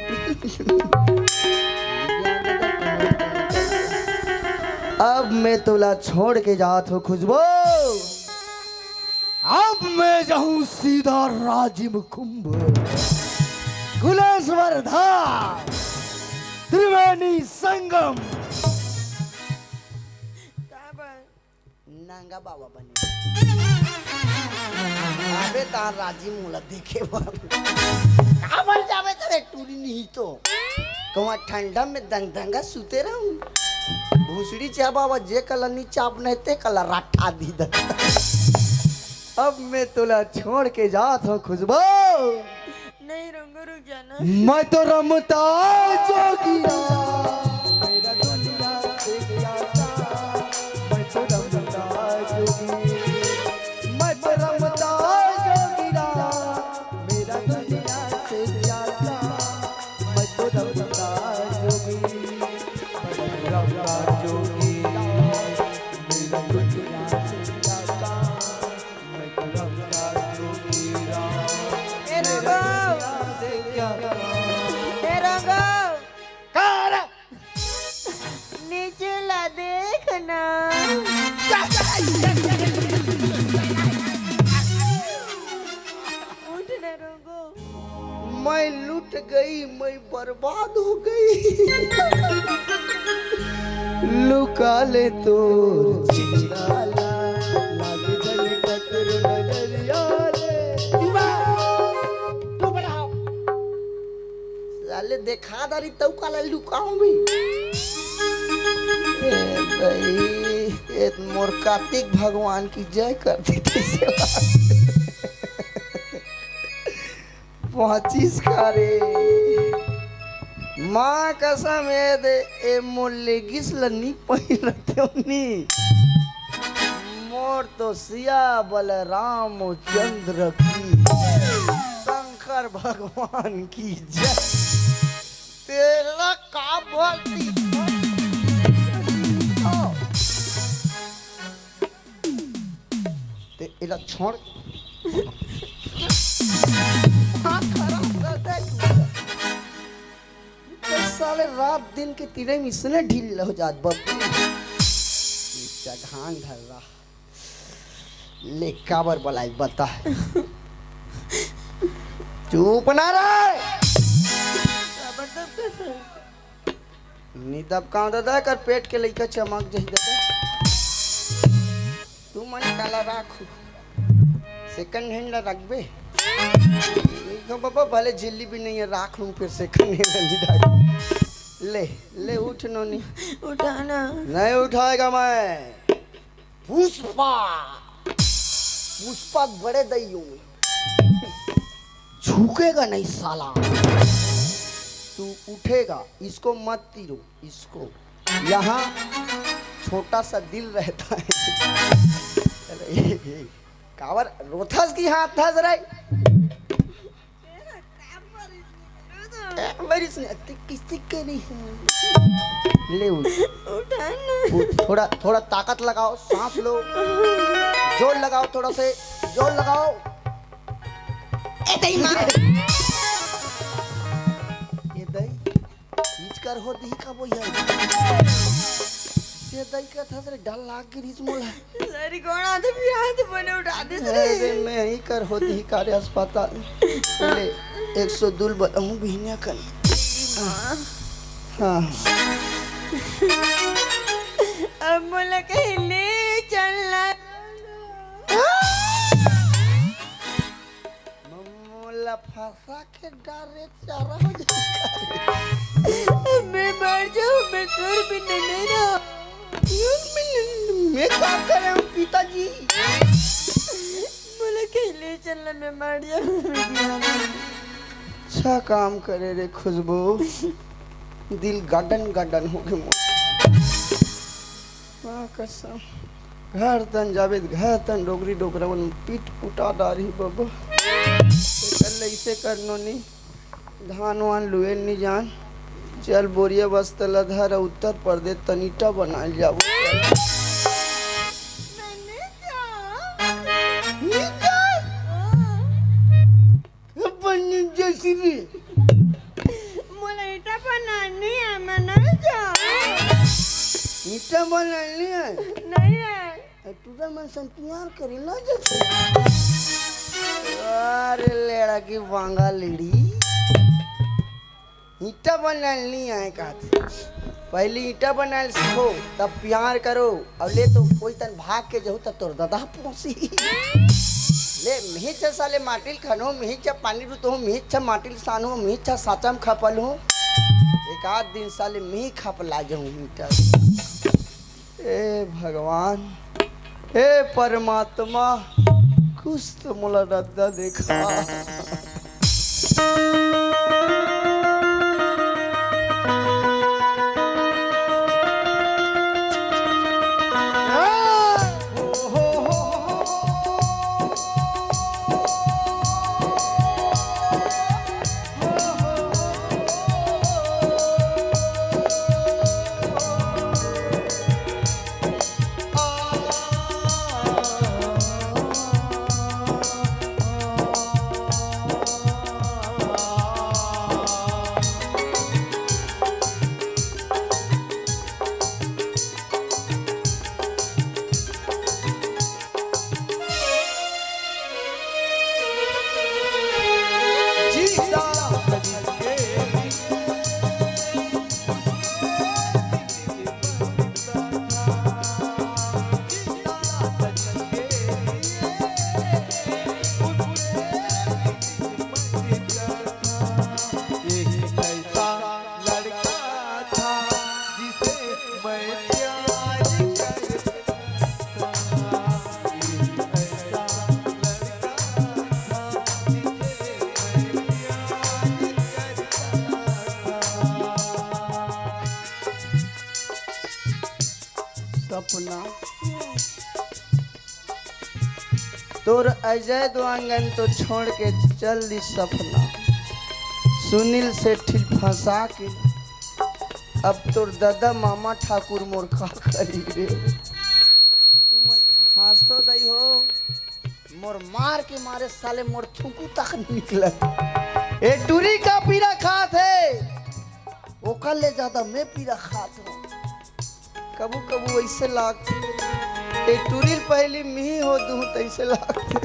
अब मैं तोला छोड़ के जात हो खुशबू, अब मैं जाऊं सीधा राजिम कुंभ, कुलेश्वर धाम, त्रिवेणी संगम। नांगा बाबा बने अबे तार राजी मुला देखे काबर जावे करे टूरी नहीं तो कहाँ ठंडा में दंगा सुते रहूं। भूसड़ी चाह बाबा जे कला नी चाप नहीं ते कला राठा दी द। अब मैं तोला छोड़ के जात हूँ खुशबू। ना मैं तो रमता जोगिया मेरा दुनिया से जाता मैं तो रमता जोगी मैं तो रमता जोगिया मेरा दुनिया से जाता मैं तो रमता जोगी रमता जोगी मेरा दुनिया से जाता मैं तो रमता जोगी ए रंगो ए रंगो नीचे ला देखना उठ ना रंगो मैं लूट गई मैं बर्बाद हो गई लुका ले तोर चिंगाला लाग जल कतर नजरिया ले तू बनाओ साले देखा दारी तू काला लुकाऊं भी ए गई एक मोर कार्तिक भगवान की जय कर देते सेवा 25 का रे माँ कसम है दे ए मोले गिसलनी पहिरते उनी मोर तो सिया बलराम चंद्र की शंकर भगवान की जय तेरा का बोलती ते इला छोड़ साले रात दिन के तीरे में इसने ढील हो जात बप्पू घान धर रहा ले काबर बलाई बता चुप ना रहे नी तब कहाँ दादा कर पेट के लइका चमक जही दादा तू मन काला राखू सेकंड हैंड रखबे बाबा भले झिल्ली भी नहीं है राख लूं फिर सेकंड हैंड ले ले उठ नोनी उठाना नहीं उठाएगा मैं पुष्पा पुष्पा बड़े दैयों में झुकेगा नहीं साला तू उठेगा इसको मत तीरो इसको यहाँ छोटा सा दिल रहता है कावर रोथस की हाथ था जरा मेरी किसी के नहीं ले उठाना थोड़ा थोड़ा ताकत लगाओ सांस लो जोर लगाओ थोड़ा से जोर लगाओ ए दई मार ये दई खींच कर हो दी का वो यार ये दई का था सर डल लाग के रिस मोला सारी कौन आते भी हाथ बने उठा दे अरे मैं ही कर हो दी कार्य अस्पताल ले 102 बताऊं बहनिया कर हाँ अब मोला कहीं ले चलना मोला फंसा के डारे चारा हो जाएगा मैं मर जाऊं मैं कर भी नहीं रहा मैं क्या करें पिताजी मोला कहीं ले चलना मैं मर जाऊं अच्छा काम करे रे खुशबू दिल गार्डन गार्डन हो गए माँ कसम घर तन जावेद घर तन डोगरी डोगरावन पीट पुटा डारी बाबा कर ऐसे करनो नी धान वान लुए नी जान चल बोरिया बस तलधर उत्तर प्रदेश तनीटा बनाल जाओ जैसी भी मोला इटा बनानी है मैं नहीं जाऊं ईटा बनानी है नहीं है तुझा मन संतुयार करी ना जैसे अरे लेड़ा की वांगा लेडी ईटा बनानी है कहते पहले ईटा बनाल सीखो तब प्यार करो अब ले तो कोई तन भाग के जाओ तब तोर दादा पहुंची ले मिहिचा साले माटिल खानो मिहिचा पानी रू तो मिहिचा माटिल सानो मिहिचा साचम खपल हूँ एक आध दिन साले मिही खप ला जाऊँ मीठा ए भगवान ए परमात्मा कुछ तो मुला रद्दा देखा तोर अजय द्वांगन तो छोड़ के चल दी सपना, सुनील से ठीक फंसा के अब तोर दादा मामा ठाकुर मोर का करी रे। तू मन हंस तो दई हो, मोर मार के मारे साले मोर थूकू तक निकला। ए टूरी का पीरा खात है, ओकर ले ज्यादा मैं पीरा खात हूँ। कबू कबू ऐसे लागते ए टूरिल पहली मिही हो दूं तैसे लागते।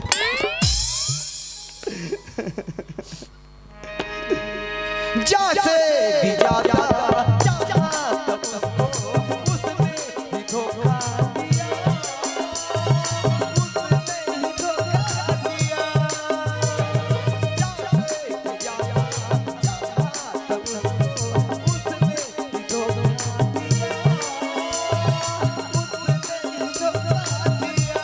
जैसे भी जाता उसने ही धोखा दिया, उसने ही धोखा दिया। जैसे भी जाता उसने ही धोखा दिया, उसने ही धोखा दिया।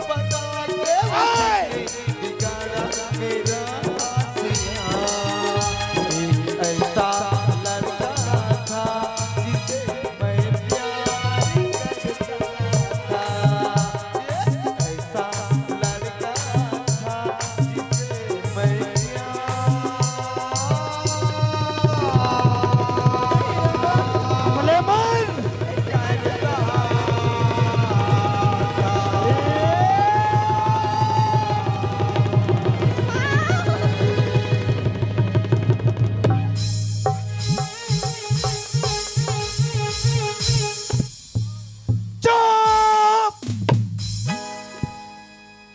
बता के उसने बिगाड़ा मेरा आसिया। ऐसा लड़का था जिसे मैं प्यार करता था, ऐसा लड़का था जिसे मैं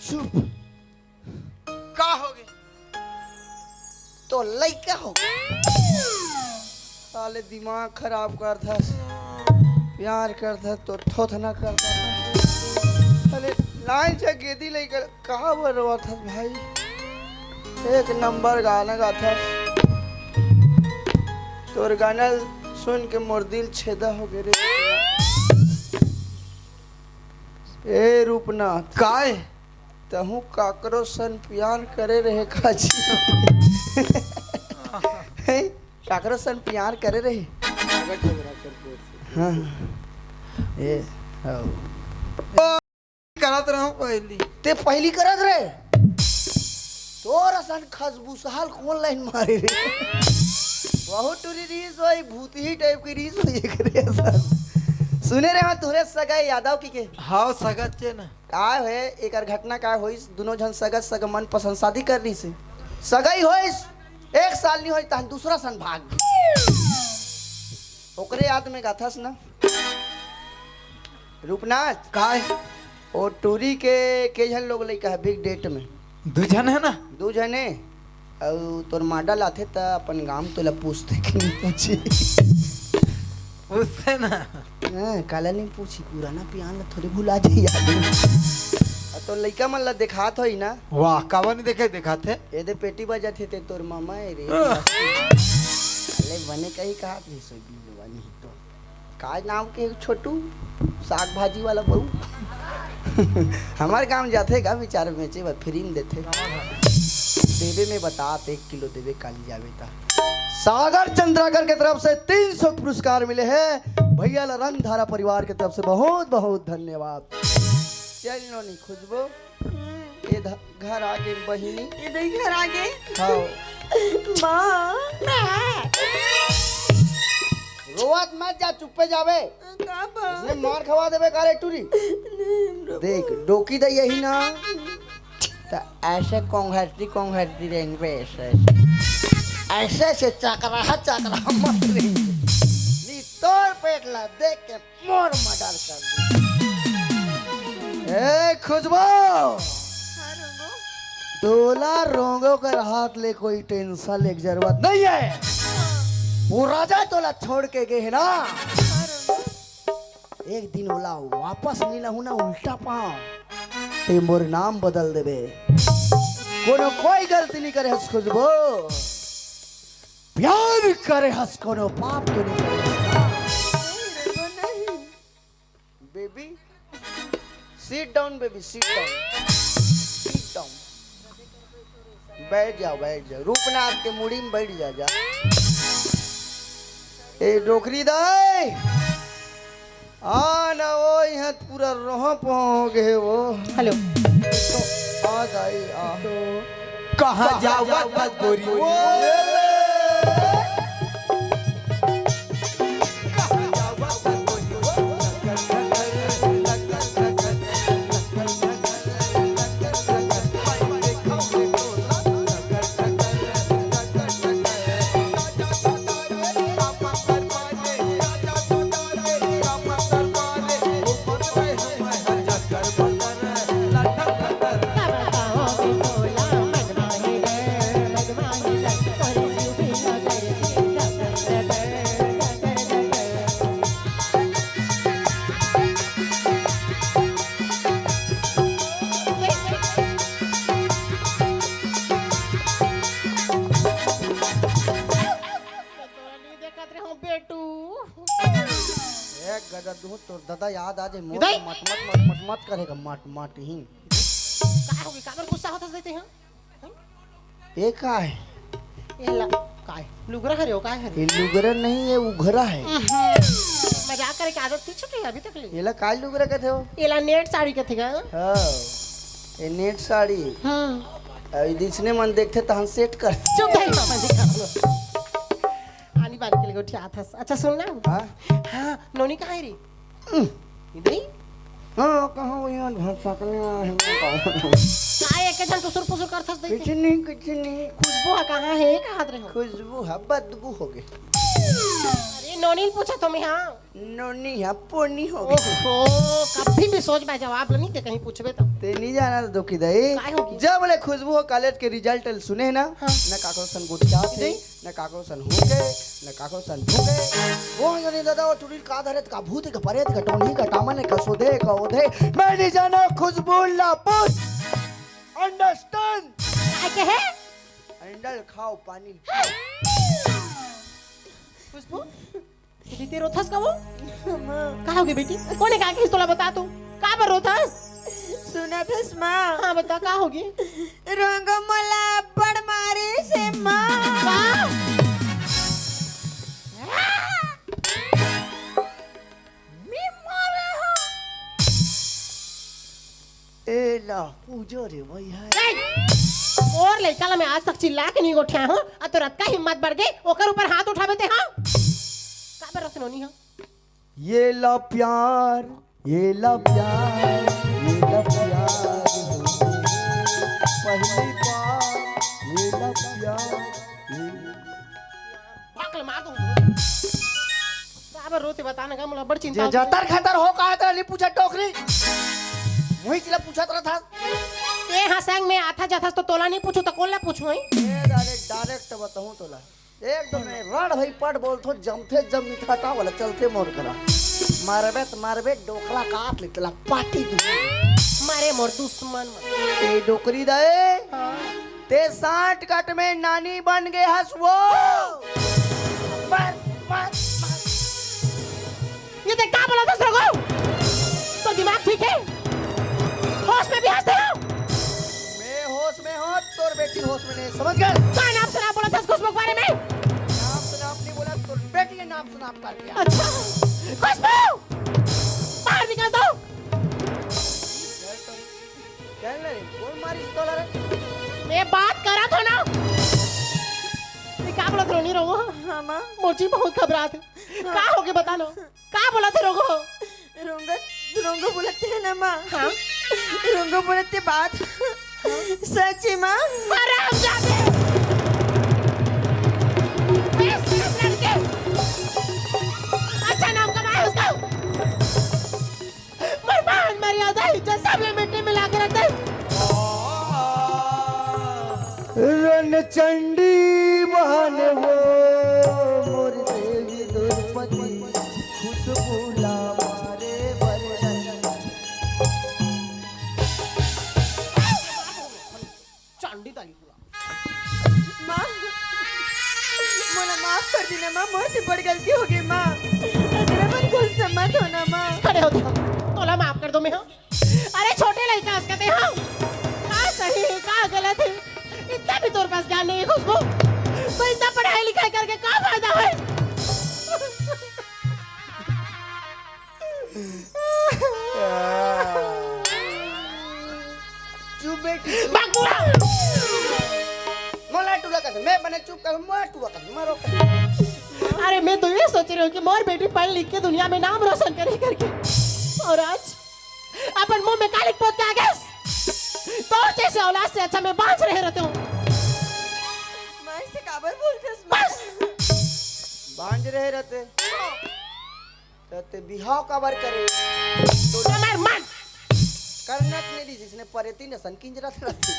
चुप का हो गए तो लइका हो गए। साले दिमाग खराब करता, प्यार करता तो थोथना करता था। अरे लाइन से गेदी लेकर कहाँ बरवा था भाई, एक नंबर गाना गाता। तोर गाना सुन के मोर दिल छेदा हो गए रे। ए रूपनाथ काय तहु काकरो सन प्यार करे रहे काजी। काकरो सन प्यार करे रहे। हाँ ए करत रहूं पहली ते पहली करत रहे, तोर सन खसबूसाल कौन लाइन मारे रे। बहुत टूरी रीस होई, भूत ही टाइप की रीस होई करे असन। सुने रे हाँ तोरे सगाई यादव की के हाँ सगत चे ना का है एक घटना का होई, दोनों जन सगत सग मन पसंद शादी कर रही से सगाई होई, एक साल नहीं होई तहन दूसरा सन भाग गई। ओकरे याद में गाथास ना रूपनाथ काय ओ टूरी के जन लोग लइका है बिग डेट में दुजन है ना दू जने और तोर मॉडल आथे त अपन गांव तोला पूछते कि नहीं पूछी। उससे ना हां काला नहीं पूछी, पुराना पियान ला थोड़ी भुला जाई याद। तो लइका मन ला दिखात होई ना, वाह कावन देखे दिखाते एदे पेटी बजाते थे तोर मामा है रे। अरे बने कहीं कहा थे सो बनी तो का नाम के छोटू साग भाजी वाला बहू। हमारे गांव जाते का विचार में चे फ्री में देते देवे में बता 1 किलो देवे काली जावे था। सागर चंद्राकर के तरफ से 300 पुरस्कार मिले हैं। भैया रंग धारा परिवार की तरफ से बहुत बहुत धन्यवाद। चल नोनी खुशबू ये घर आगे बहिनी इधर घर आगे हाँ माँ रोवत मत जा, चुप्पे जावे, उसने मार खवा देवे कारे टूरी। देख डोकी दे यही ना तो ऐसे कोंघटी रहेंगे, ऐसे से चकरा मत रहेंगे। नी तोड़ पेट ला देख के मोर मर्डर कर दी। ए खुशबू डोला रोंगो कर हाथ ले, कोई टेंशन ले जरूरत नहीं है। वो राजा तोला छोड़ के गए है ना, एक दिन ओला वापस मिला हूं ना उल्टा पाँव ते मोर नाम बदल देवे। कोनो कोई गलती नहीं करे हस खुशबू, प्यार करे हस कोनो पाप तो नहीं करे। Baby seat down, baby seat down, seat down, बैठ जाओ रूपनाथ के मुड़ी में बैठ जा। ए डोकरी दाई हाँ ना वो यहाँ पूरा रहो पहो गए वो हेलो तो आ जाई आ कहाँ जावत गोरी वो गदा दूं तो दादा याद आ जाए मोट इधर। मत मत मत मत मत करेगा मत मत ही काय होगी काबर गुस्सा होता देते हैं ये का है ये ला काय लुगरा हरे हो काय हरे ये लुगरा नहीं है उघरा है मजाक करे की आदत थी छुटी अभी तक ले ये ला काय लुगरा कहते हो ये ला नेट साड़ी के थे का हाँ ये नेट साड़ी इसने मन देखते तो हम सेट कर चुप भाई मामा दिखा आनी बारी के लिए उठा था अच्छा सुन ना हाँ हाँ नोनी कहाँ है रे इधर ही हाँ कहाँ वो यहाँ भाषा करने काय एक जन टुसुर पुसुर कर थस कुछ देते नहीं कुछ नहीं खुशबू कहाँ है कहाँ रहे हो खुशबू है बदबू हो गई अरे नोनी पूछा तुम्हें हाँ नोनी है पोनी हो गई ओहो कभी भी सोच में जवाब नहीं दे कहीं पूछबे तो ते नहीं जाना तो दुखी दई काय होगी? जब बोले खुशबू हो कॉलेज के रिजल्ट सुने ना हाँ। न काको सन गुटका थे न काको सन हुके न काको सन भूके वो यो नहीं दादा वो टुरी का धरत का भूत का परेत का टोनी का टामन का सोधे का ओधे मैं नहीं जाना खुशबू लापुस अंडरस्टैंड काय के है अंडल खाओ पानी खुशबू दीदी रोथस का वो कहाँ होगी बेटी कौन है कहा कि तोला बता तू कहाँ पर रोथस सुना थस माँ हाँ बता कहाँ होगी रंग मला बड़ मारे से माँ ए ला पूजो रे भाई है और लड़का ला मैं आज तक चिल्ला के नहीं उठा हूँ अब तो रत का हिम्मत बढ़ गई ओकर ऊपर हाथ उठावे थे हाँ कहाँ पर रख नोनी हाँ ये ला प्यार ये ला प्यार ये ला प्यार पहली बार ये ला प्यार पागल मार दूँ कहाँ पर रोते बताने का मुझे बड़ चिंता जे होती है। जतर खतर हो कहा था नहीं पूछा टोकरी वही चिल्ला पूछा था ते हाँ संग में आता जाता तो तोला नहीं पूछू तो कौन ला पूछू है ए डायरेक्ट बताऊं तोला एकदम नहीं रड भाई पट बोल तो जमथे जम निथाटा वाला चलते मोर करा मारबे डोकला काट लेतला पाटी दू मारे मोर दुश्मन ए डोकरी दे हाँ ते 60 कट में नानी बन गए हंस वो मर ये देख क्या बोला था सरगो तो दिमाग ठीक है होश में भी हंसते हो मैं होश में हूँ तोर बेटी होश में नहीं समझ गए क्या नाम सुना बोला था खुशबू के बारे में नाम सुनाप नहीं बोला तोर बेटी के नाम सुनाप कर दिया अच्छा खुशबू बाहर निकल दो चल रे कौन मारी तोला रे मैं बात करा था ना ये क्या बोला था नहीं रोगो हाँ माँ मोची बहुत घबरा थे क्या हो गया बता लो क्या बोला थे रोगो रोंगो बोलते हैं ना माँ हाँ रोंगो बोलते बात सच है माँ अरे हम जाते अच्छा नाम कमाया उसका मरमान मर्यादा इज्जत सब ये मिट्टी मिला के रखते रण चंडी बहन वो मोर देवी द्रौपदी खुशबू ला मारे बरन चांडी ताली पूरा माँ मोला माफ कर देना माँ मुझसे बड़ी गलती हो गई माँ तेरा मन गुस्सा मत होना माँ खड़े होते हो तोला माफ कर दो मैं हाँ अरे छोटे लड़का उसका थे हाँ कहाँ सही है कहाँ गलत है इतना भी तोर पास ज्ञान नहीं है खुशबू तो इतना पढ़ाई लिखाई करके क्या फायदा है चुप बेटी चुप। बकुड़ा मोला टूला कर मैं बने चुप कर मैं टूला कर मारो कर। अरे मैं तो ये सोच रही हूँ कि मोर बेटी पढ़ लिख के दुनिया में नाम रोशन करे करके, और आज अपन मुंह में कालिक पोत के आ गए। तो जैसे औलाद से अच्छा मैं बांझ रहे रहते हूँ। मैं इससे काबर बोलते बस बांझ रहे रहते ते बिहाव कबर करे तुम्हार मन करना नहीं दी जिसने परेती ने सन किंजरा रहती।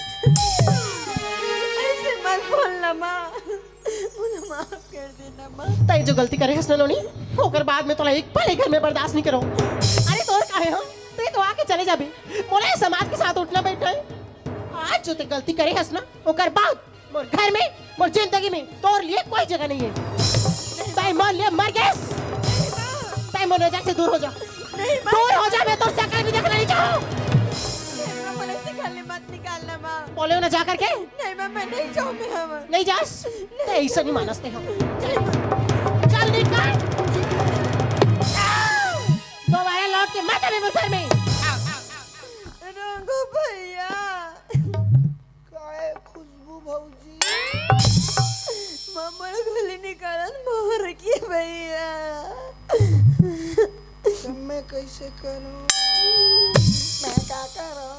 ऐसे मत बोलना माँ, मुझे माफ कर देना माँ। तय जो गलती करे हसन लोनी होकर बाद में तोला एक पल घर में बर्दाश्त नहीं करो। अरे तोर काहे हो तू तो आके चले जाबे, मोला समाज के साथ उठना बैठा है। आज जो ते गलती करे हस ना होकर बाद मोर घर में मोर जिंदगी में तोर लिए कोई जगह नहीं है। तय मोर लिए मर गए, तय मोर नजर से दूर हो जा, दूर हो जा। मैं तो शक्ल भी देखना नहीं चाहूँ। मुझे से खाली मत निकालना माँ। बोले ना जा करके नहीं माँ मैं नहीं चाहूँगी हम। नहीं जास ऐसा नहीं मानसते हम। चल निकल दोबारा लौट के मत आवे घर में। रंगू भैया काय खुशबू भौजी मामा गोली निकालन मोहर की भैया। तब मैं कैसे करूं मैं क्या करूं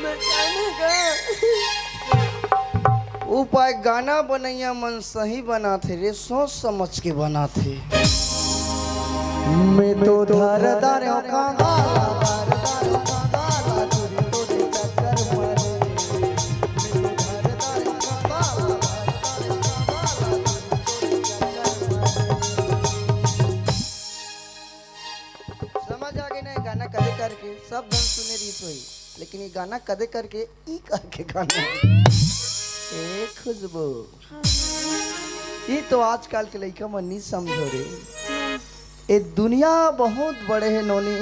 बचाने का उपाय गाना बनैया मन सही बना थे रे सोच समझ के बना थे। मैं तो धारदार का गाला धारदार का गाला तुरी तो दे चक्कर मारे। मैं तो धारदार का गाला धारदार का गाला तुरी तो दे चक्कर मारे। समझ आ गई ना गाना कदे करके सब धन सुने रीत हुई, लेकिन ये गाना कदे करके ई करके गाना ए खुशबू ये तो आजकल के लड़का मन नहीं समझो रे। ये दुनिया बहुत बड़े है नोनी,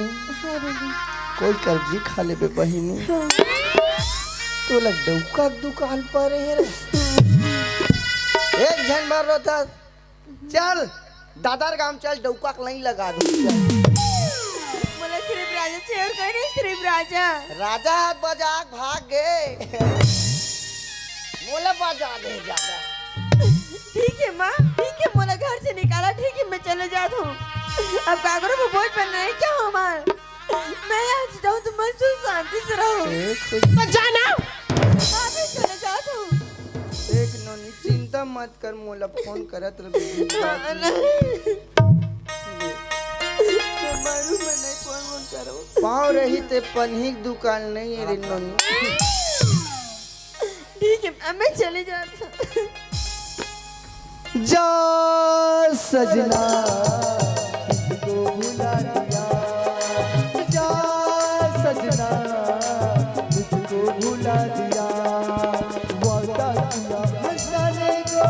कोई कर्जी खा ले बे बहिनी तो लग डौका दुकान पर है रे। एक झन मार रो था चल दादार गांव चल डौका नहीं लगा दूं। बोला सिर्फ राजा चेयर कोई नहीं, सिर्फ राजा। राजा हाथ बजा भाग गए मोला बजा दे ज्यादा। ठीक है माँ ठीक है, मोला घर से निकाला ठीक है, मैं चले जाता हूँ। अब कागरों में बोझ बनना है क्या हमार? मैं यहाँ से जाऊँ तो मन से शांति से रहो। तो जाना हाँ मैं चले जाता हूँ। एक नोनी चिंता मत कर मोला फोन करत रह। हाँ, नहीं। मैं मालूम है नहीं फोन करो। पाँव रही ते पन्ही दुकान नहीं है रे नोनी। ठीक है अब मैं चले जाता हूँ। जा सजना तुझको भुला दिया, जा सजना तुझको भुला दिया। वादा किया हंसाने को,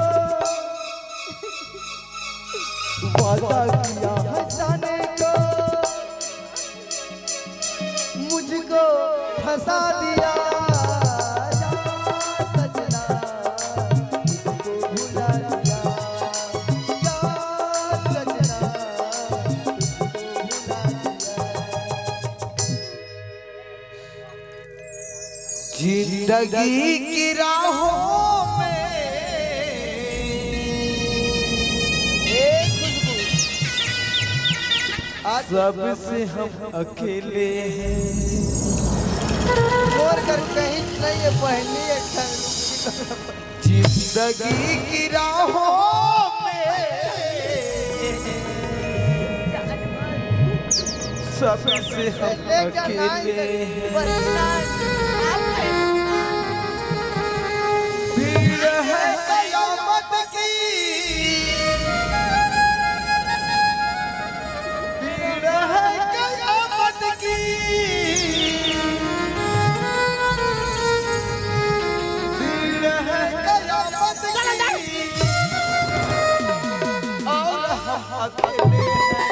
वादा किया हंसाने को, मुझको फंसा दिया। जिंदगी की राहों में सबसे हम अकेले हैं। और कर कहीं नहीं है पहली जिंदगी की राहों में सबसे हम अकेले हैं। भीड़ है कयामत की, भीड़ है कयामत की, भीड़ है कयामत की। और हम अकेले हैं,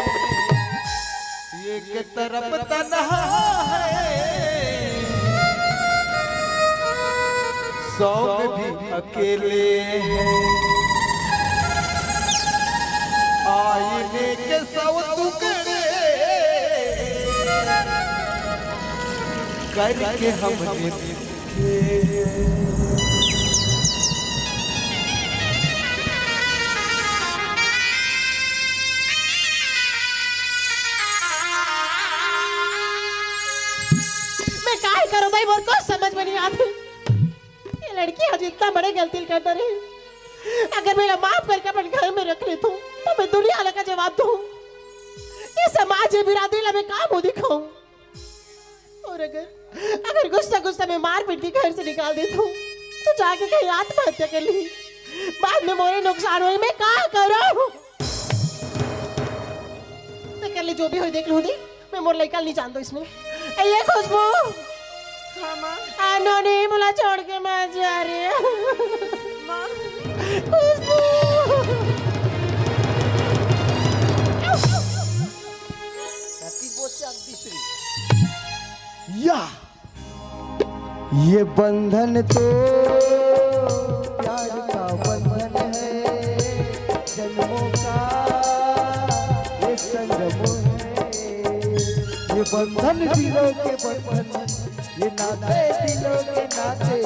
एक तरफ तन्हा है, सौ में भी अकेले हैं। आईने के सौ टुकड़े करके हमने मैं क्या करूं भाई, मेरे को समझ में नहीं आती। ये लड़की आज इतना बड़े गलती कर रही, अगर मेरा माफ करके अपन घर में रख ले तो मैं दुनिया वाला का जवाब दूं, ये समाज है बिरादरी ला मैं कहाँ मुंह दिखाऊं। और अगर गुस्सा गुस्सा में मार पीट के घर से निकाल दे तो जाके कहीं आत्महत्या कर ली, बाद में मोरे नुकसान हुए, मैं क्या करूं। तो कर ले जो भी हो देख लूं, मैं मोर लड़का नहीं जानता इसमें। ये खुशबू हाँ माँ। आनो नहीं मुला छोड़ के मैं जा रही हूँ। माँ खुशबू या ये बंधन तो प्यार का बंधन है, जन्मों का ये संगम है। ये बंधन दिलों के बंधन, ये नाते दिलों के नाते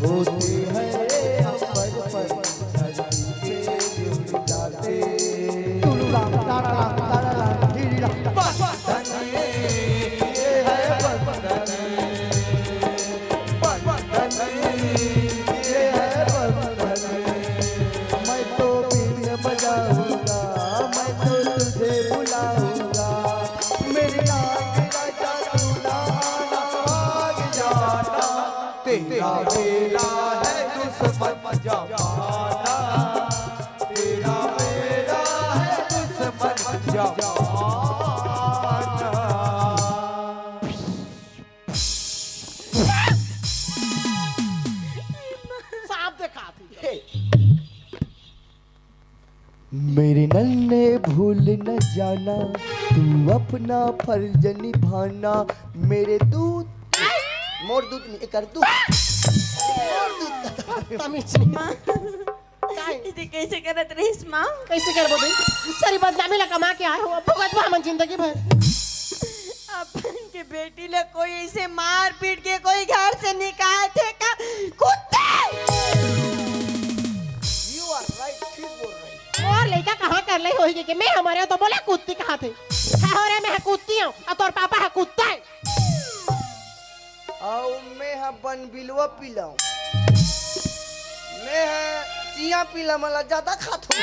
होते हैं हम पर धरती पे जुड़ जाते। तुलुराम ताराराम ताराराम धीरीराम बंधन ये है बंधन, बंधन ये है बंधन। मैं तो बिन बजाऊंगा, मैं तो तुझे बुलाऊंगा, मेरी नाक राजा तू ना आना भाग जाना। तेरा मेरा है दुश्मन जमाना, तेरा मेरा है दुश्मन जमाना। सांप देखा थी। मेरे नन्हे भूल न जाना, तू अपना फर्ज निभाना। मेरे दूध मोर दूध नहीं कर दूध, मोर दूध का तमीज नहीं। माँ इसे कैसे करत रहीस माँ? कैसे कर बोले, सारी बदनामी ला कमा के आए हो, अब भुगत हमन जिंदगी भर। अपन के बेटी ले कोई ऐसे मार पीट के कोई घर से निकाल थे का कुत्ते। यू आर राइट, ठीक बोल रही। और लड़का कहाँ कर ले होगी कि मैं हमारे तो बोला कुत्ती कहाँ थे। है हो रे मैं कुत्ती हूँ और तोर पापा है कुत्ता है। आओ मैं हाँ बन बिलवा पिलाऊं, मैं हाँ चिया पिला मला ज्यादा खात हूँ।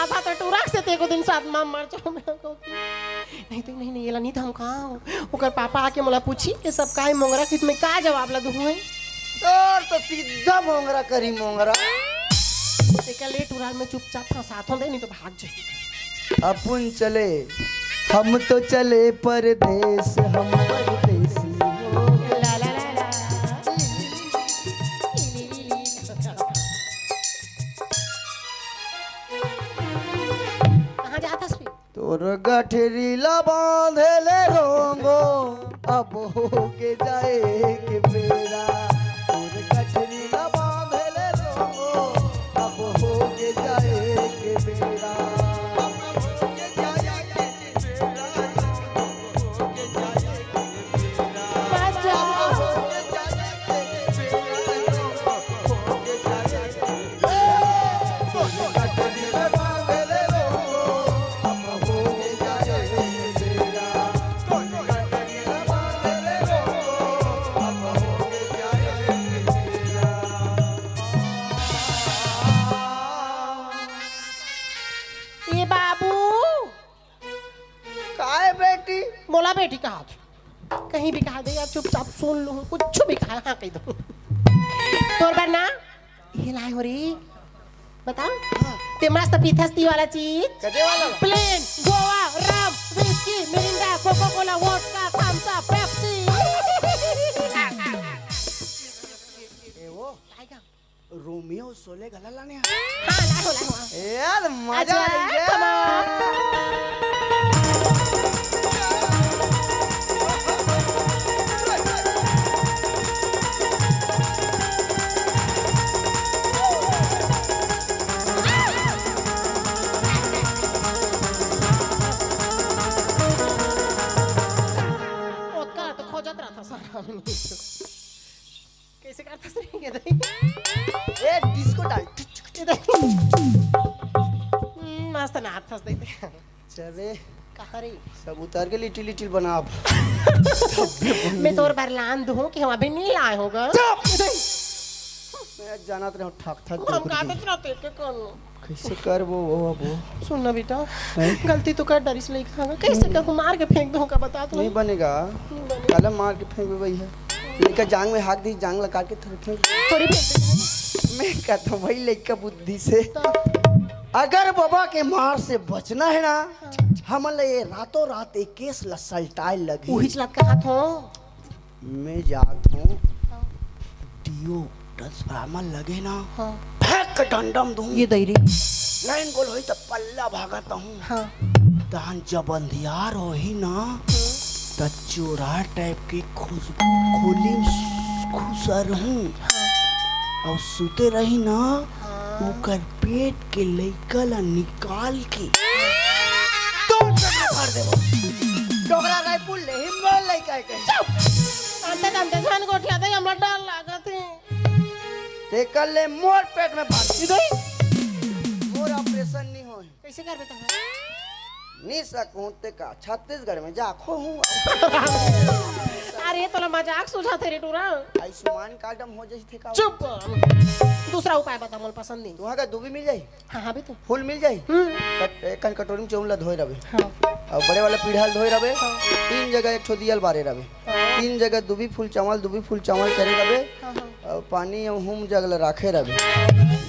आधा तो टूरक से तेको दिन साथ मां मर जाओ मैं को। नहीं तो नहीं ये ला नहीं हम कहाँ हूँ। ओकर पापा आके मला पूछी कि सब काहे मोंगरा कित में का जवाब ला दूँ है। तोर तो सीधा मोंगरा करी मोंगरा। तेका ले टूराल में चुपचाप था साथों दे, नहीं तो भाग जाए। अपन चले, हम तो चले परदेश, हम परदेसी हो। ला ला ला ला। कहाँ जाता है? तोर गठरी ला बांधे ले रोंगो, अब हो के जाए के बेरा। तोर गठरी ला बांधे ले रोंगो, अब हो के जाए के बेरा। ये बाबू काय बेटी? मोला बेटी कहा कहीं भी कहा दे यार, चुपचाप सुन लो, कुछ भी कहा हाँ कह दो। तोर बार ना ये लाए हो रे, बताओ ते मस्त पीथस्ती वाला चीज। कदे वाला? Plain Goa rum whisky Mirinda Coca Cola vodka Thums Up Pepsi. ए वो रोमियो सोले गला लाने। हाँ लाओ यार मजा आ गया। come on। कैसे करता सही ये देख ए डिस्को डाल मस्त नाच फंस देते चले कहाँ रे सब उतार के लिटिल लिटिल बना अब मैं तोर बरलान दूं कि हम अभी नहीं लाए होगा मैं जानत रहा ठक ठक हम कहते रहते के कौन कैसे कर वो अब सुन ना बेटा गलती तो कर डरिस नहीं खागा कैसे कर मार के फेंक दूं का बता तू नहीं बनेगा कलम मार के फेंक वही है लेकर जांग में हाथ दी जांग लगा के थोड़ी थोड़ी फेंक मैं कहता हूँ भाई लेकर बुद्धि से अगर बाबा के मार से बचना है ना हमले ये रातों रात एक केस लसलटाए लगी वही चलत का हाथ हो मैं जात हूँ डियो ट्रांसफार्मर लगे ना हाँ फेंक के डंडम दूँ ये दईरी लाइन गोल होई तो पल्ला भागता हूँ हाँ तहन जब अंधियार होही ना तो चोरा टाइप की खुशबू खोली खुसर हूँ और सुते रही ना ओकर पेट के लइका ला निकाल के तोड़ के मार देबो डोगरा राय पुल ले हिम्मल लइका के अंते जान गोठिया दे हमरा डर लागत है ते कल ले मोर पेट में फाड़ दी इधर मोर ऑपरेशन नहीं होए कैसे कर बेटा नहीं सकूं ते का छत्तीसगढ़ में जाखो हूँ अरे तो मजाक सुझाते रे टूरा आयुष्मान कार्डम हो जाई थे का चुप दूसरा उपाय बता मोल पसंद नहीं तुहा का दूबी मिल जाई हाँ हाँ भी तो फूल मिल जाई कन कटोरी में चौला धोए रबे हाँ और बड़े वाला पीढ़ाल धोए रबे तीन जगह एक ठो दियल बारे रबे तीन जगह दुबी फूल चावल करे रबे और पानी और हुम जगल राखे रबे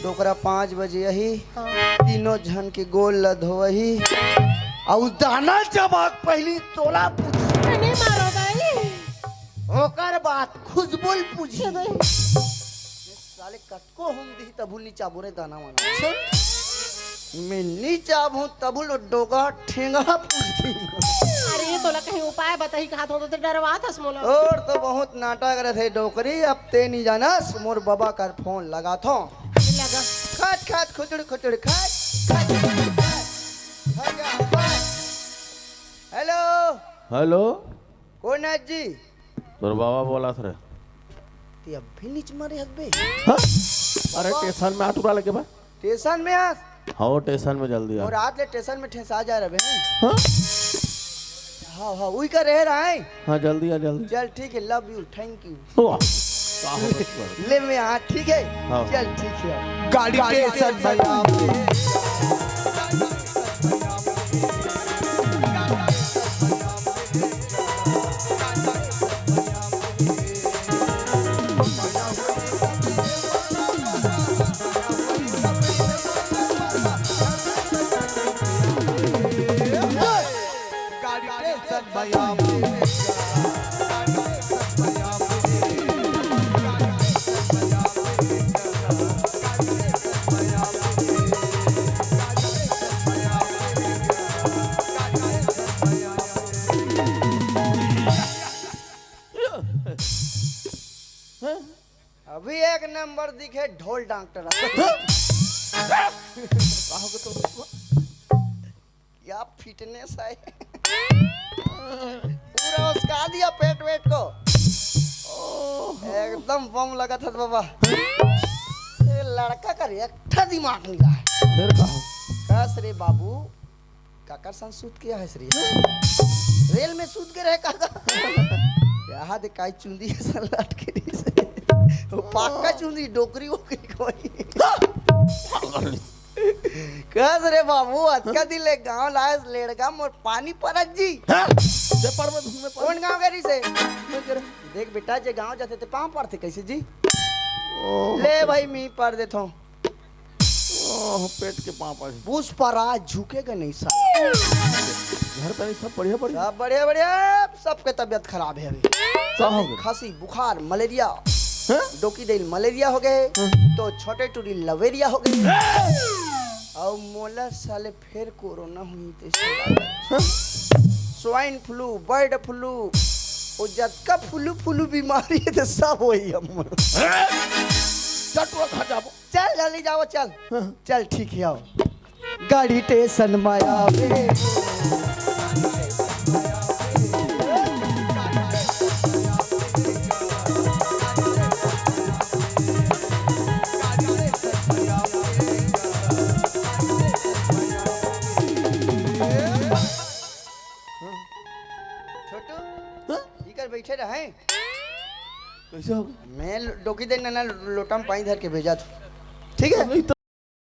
डोकरा 5 बजे यही तीनों जन के गोल ल धोवही और दाना जबाक पहली तोला पूछ नहीं मारो दाई ओकर बात खुशबुल पूछी साले कटको हम दी तबु नीचा बोरे दाना माना मैं नीचा हूँ तबु लो डोगा ठेंगा पूछती अरे तो कहीं उपाय बताई कहा तो डरवा था मोला और तो बहुत नाटक करे थे डोकरी अब ते नहीं जाना मोर बाबा का फोन लगा थो लगा खाट खाट खुचड़ खुचड़ खाट हेलो हेलो कौन है जी तोर बाबा बोला थे ते अब भी नीच मारे हबे हाँ? अरे स्टेशन में आतुरा लगे बा स्टेशन में आ हाँ स्टेशन में जल्दी आ और आज ले स्टेशन में ठेसा जा रहे हैं हाँ हाँ हाँ वही का रह रहा है हाँ जल्दी आ जल्दी चल ठीक है लव यू थैंक यू वाह, का हो बस। ले मैं हाँ ठीक है हाँ। चल ठीक है गाड़ी स्टेशन में अभी एक नंबर दिखे ढोल डॉक्टर क्या फिटनेस है पूरा उसका दिया पेट वेट को एकदम बम लगा था बाबा ये लड़का का रेक्टा दिमाग नहीं रहा है फिर कहा कस रे बाबू काकर सन सूत किया है श्री रेल में सूत के रहे काका यहाँ दे काई चुंदी है सन लट के दी से वो पाका चुंदी डोकरी वोकरी कोई कस रे बाबू अतका दिले गांव लाए लेड़गा मोर पानी परक जी पेपर में धुन में कौन गांव गरी से देख बेटा जे गांव जाते थे पाँव पर थे कैसे जी ले भाई मी पर देता हूँ पेट के पाँव पर पूछ पर आज झुकेगा नहीं साला घर पर सब बढ़िया बढ़िया सब बढ़िया बढ़िया सबके तबीयत खराब है अभी क्या हो गया खांसी बुखार मलेरिया हैं? डोकी दिल मलेरिया हो गए तो छोटे टूरी लवेरिया हो गए और मोला साले फिर कोरोना हुई थे स्वाइन फ्लू बर्ड फ्लू वो जतका फ्लू फ्लू बीमारी है तो सब वही हम चटवा खा जाबो चल जल्दी जाओ चल चल ठीक है आओ गाड़ी स्टेशन में आवे छोटू हाँ? इकर बैठे रहे कैसे होगा मैं डोकी दे ना लोटा में पानी धर के भेजा तू ठीक है अबे तो